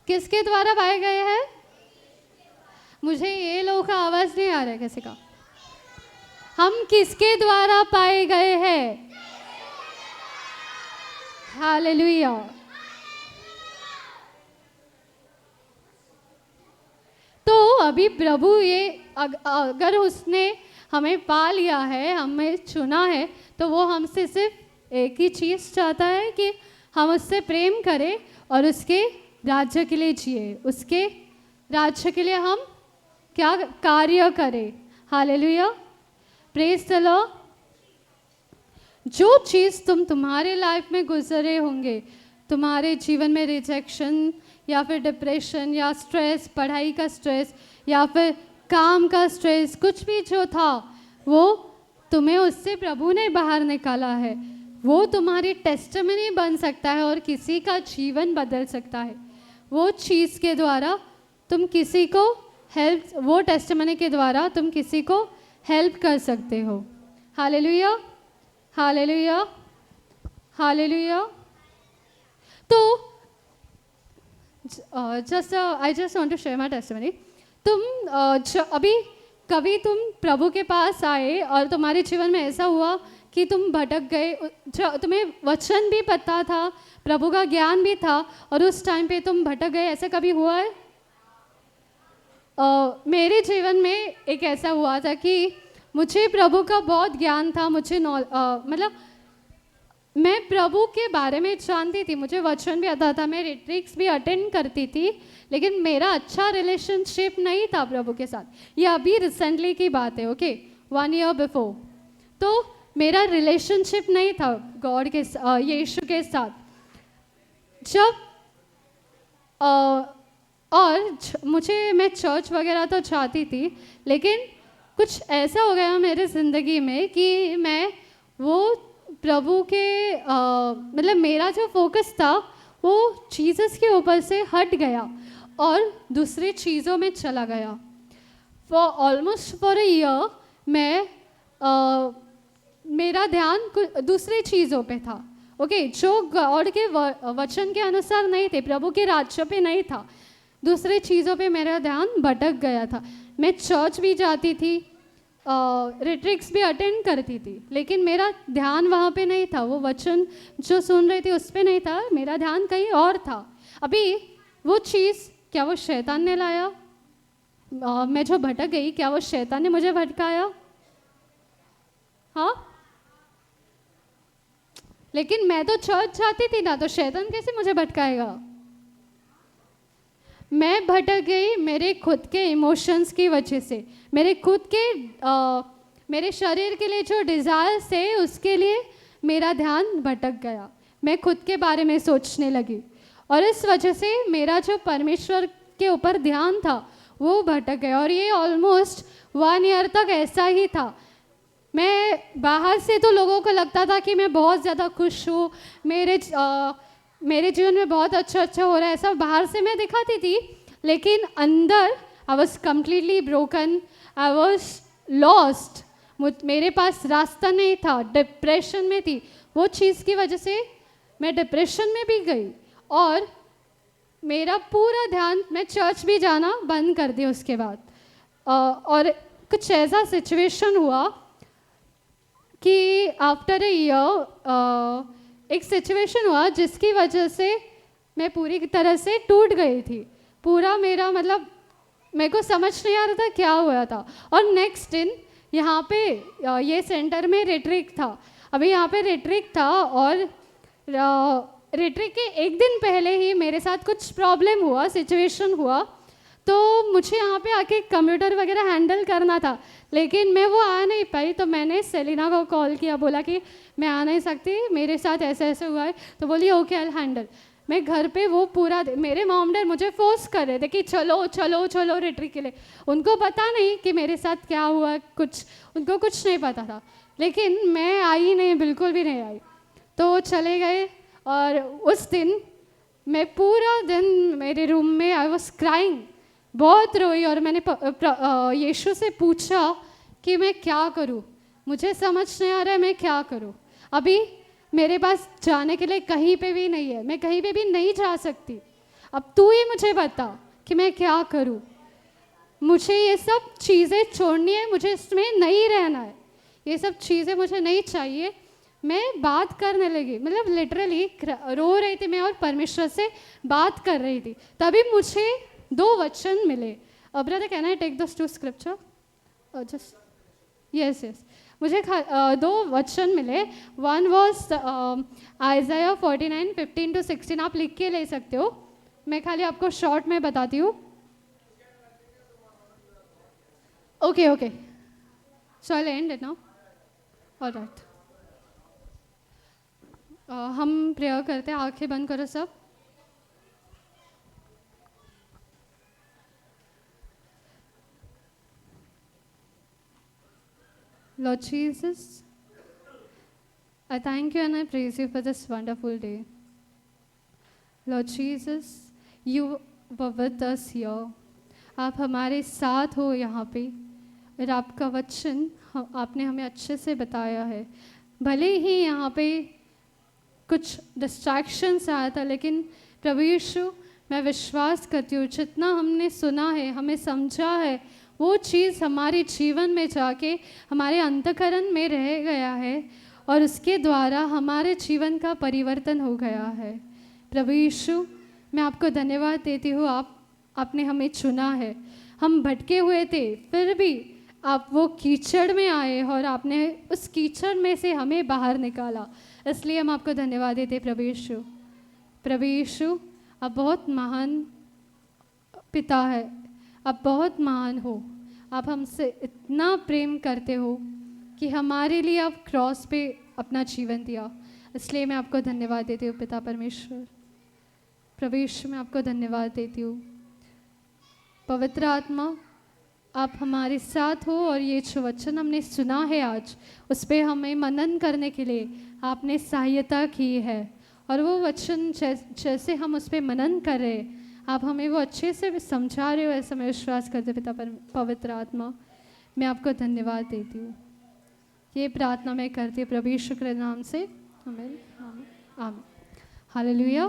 किसके द्वारा पाए गए हैं? मुझे ये लोगों का आवाज़ नहीं आ रहा है किसी का। हम किसके द्वारा पाए गए हैं? हालेलुया। तो अभी प्रभु ये अगर उसने हमें पा लिया है, हमें चुना है, तो वो हमसे सिर्फ एक ही चीज़ चाहता है कि हम उससे प्रेम करें और उसके राज्य के लिए जिए, उसके राज्य के लिए हम क्या कार्य करें। Hallelujah, praise the Lord. जो चीज़ तुम्हारे लाइफ में गुजरे होंगे, तुम्हारे जीवन में रिजेक्शन या फिर डिप्रेशन या स्ट्रेस, पढ़ाई का स्ट्रेस या फिर काम का स्ट्रेस, कुछ भी जो था वो तुम्हें उससे प्रभु ने बाहर निकाला है, वो तुम्हारी टेस्टिमनी बन सकता है और किसी का जीवन बदल सकता है। वो चीज़ के द्वारा तुम किसी को हेल्प, वो टेस्टिमनी के द्वारा तुम किसी को हेल्प कर सकते हो। Hallelujah, hallelujah, hallelujah. तो I just want to share my testimony. तुम अभी कभी तुम प्रभु के पास आए और तुम्हारे जीवन में ऐसा हुआ कि तुम भटक गए, तुम्हें वचन भी पता था, प्रभु का ज्ञान भी था, और उस टाइम पे तुम भटक गए, ऐसा कभी हुआ है? मेरे जीवन में एक ऐसा हुआ था कि मुझे प्रभु का बहुत ज्ञान था, मुझे मतलब मैं प्रभु के बारे में जानती थी, मुझे वचन भी आता था, मैं रिट्रीट्स भी अटेंड करती थी, लेकिन मेरा अच्छा रिलेशनशिप नहीं था प्रभु के साथ। ये अभी रिसेंटली की बात है, ओके, 1 ईयर बिफोर। तो मेरा रिलेशनशिप नहीं था गॉड के यीशु के साथ। जब और मैं चर्च वगैरह तो चाहती थी, लेकिन कुछ ऐसा हो गया मेरे ज़िंदगी में कि मैं वो प्रभु के मतलब मेरा जो फोकस था वो जीसस के ऊपर से हट गया और दूसरी चीज़ों में चला गया। फॉर अ ईयर मैं मेरा ध्यान दूसरी चीज़ों पे था, ओके, जो गॉड के वचन के अनुसार नहीं थे, प्रभु के राज्य पे नहीं था, दूसरे चीज़ों पे मेरा ध्यान भटक गया था। मैं चर्च भी जाती थी, रिट्रिक्स भी अटेंड करती थी, लेकिन मेरा ध्यान वहाँ पे नहीं था, वो वचन जो सुन रही थी उस पे नहीं था, मेरा ध्यान कहीं और था। अभी वो चीज़, क्या वो शैतान ने लाया? मैं जो भटक गई, क्या वो शैतान ने मुझे भटकाया? हाँ, लेकिन मैं तो चर्च जाती थी ना, तो शैतान कैसे मुझे भटकाएगा? मैं भटक गई मेरे खुद के इमोशंस की वजह से, मेरे खुद के मेरे शरीर के लिए जो डिज़ायर्स थे उसके लिए मेरा ध्यान भटक गया। मैं खुद के बारे में सोचने लगी और इस वजह से मेरा जो परमेश्वर के ऊपर ध्यान था वो भटक गया। और ये ऑलमोस्ट 1 ईयर तक ऐसा ही था। मैं बाहर से तो लोगों को लगता था कि मैं बहुत ज़्यादा खुश हूँ, मेरे जीवन में बहुत अच्छा हो रहा है, ऐसा बाहर से मैं दिखाती थी, लेकिन अंदर I was completely broken, I was lost. मेरे पास रास्ता नहीं था, डिप्रेशन में थी। वो चीज़ की वजह से मैं डिप्रेशन में भी गई और मेरा पूरा ध्यान, मैं चर्च भी जाना बंद कर दी उसके बाद। और कुछ ऐसा सिचुएशन हुआ कि आफ्टर ए ईयर एक सिचुएशन हुआ जिसकी वजह से मैं पूरी तरह से टूट गई थी। पूरा मेरा मतलब मेरे को समझ नहीं आ रहा था क्या हुआ था। और नेक्स्ट दिन यहाँ पे ये सेंटर में रिट्रीट था। अभी यहाँ पे रिट्रीट था और रिट्रीट के एक दिन पहले ही मेरे साथ कुछ प्रॉब्लम हुआ, सिचुएशन हुआ, तो मुझे यहाँ पे आके कंप्यूटर वगैरह हैंडल करना था, लेकिन मैं वो आ नहीं पाई। तो मैंने सेलिना को कॉल किया, बोला कि मैं आ नहीं सकती, मेरे साथ ऐसे ऐसे हुआ है। तो बोली ओके आई हैंडल। मैं घर पे वो पूरा मेरे मॉम डैड मुझे फोर्स कर रहे थे कि चलो चलो चलो रिट्रीट के लिए। उनको पता नहीं कि मेरे साथ क्या हुआ, कुछ उनको कुछ नहीं पता था, लेकिन मैं आई नहीं, बिल्कुल भी नहीं आई। तो चले गए और उस दिन मैं पूरा दिन मेरे रूम में आई वॉज क्राइंग, बहुत रोई और मैंने यीशु से पूछा कि मैं क्या करूं, मुझे समझ नहीं आ रहा है मैं क्या करूं। अभी मेरे पास जाने के लिए कहीं पे भी नहीं है, मैं कहीं पे भी नहीं जा सकती। अब तू ही मुझे बता कि मैं क्या करूं। मुझे ये सब चीज़ें छोड़नी है, मुझे इसमें नहीं रहना है, ये सब चीज़ें मुझे नहीं चाहिए। मैं बात करने लगी, मतलब लिटरली रो रही थी मैं और परमेश्वर से बात कर रही थी। तभी मुझे 2 वचन मिले। Brother can I take those 2 scripture just? Yes yes, मुझे 2 वचन मिले। One was Isaiah 49:15-16। आप लिख के ले सकते हो, मैं खाली आपको शॉर्ट में बताती हूँ। Okay okay, so I and it now. Alright, हम प्रेयर करते हैं, आंखें बंद करो सब। Lord Jesus, I thank you and I praise you for this wonderful day. Lord Jesus, you were with us here. आप हमारे साथ हो यहाँ पे और आपका वचन आपने हमें अच्छे से बताया है। भले ही यहाँ पे कुछ डिस्ट्रैक्शंस आया था, लेकिन प्रभु यीशु मैं विश्वास करती हूँ जितना हमने सुना है, हमें समझा है, वो चीज़ हमारे जीवन में जाके हमारे अंतःकरण में रह गया है और उसके द्वारा हमारे जीवन का परिवर्तन हो गया है। प्रभु यीशु मैं आपको धन्यवाद देती हूँ, आपने हमें चुना है। हम भटके हुए थे, फिर भी आप वो कीचड़ में आए और आपने उस कीचड़ में से हमें बाहर निकाला, इसलिए हम आपको धन्यवाद देते प्रभु यीशु। प्रभु यीशु आप बहुत महान पिता है, आप बहुत महान हो, आप हमसे इतना प्रेम करते हो कि हमारे लिए आप क्रॉस पे अपना जीवन दिया, इसलिए मैं आपको धन्यवाद देती हूँ पिता परमेश्वर। प्रभु यीशु मैं आपको धन्यवाद देती हूँ। पवित्र आत्मा आप हमारे साथ हो और ये जो वचन हमने सुना है आज, उस पर हमें मनन करने के लिए आपने सहायता की है और वो वचन जैसे हम उस पर मनन कर रहे हैं, आप हमें वो अच्छे से समझा रहे हो, ऐसा मैं विश्वास करते पिता पवित्र आत्मा मैं आपको धन्यवाद देती हूँ। ये प्रार्थना मैं करती हूँ प्रभु यीशु के नाम से, आमीन आमीन आमीन। हालेलुया।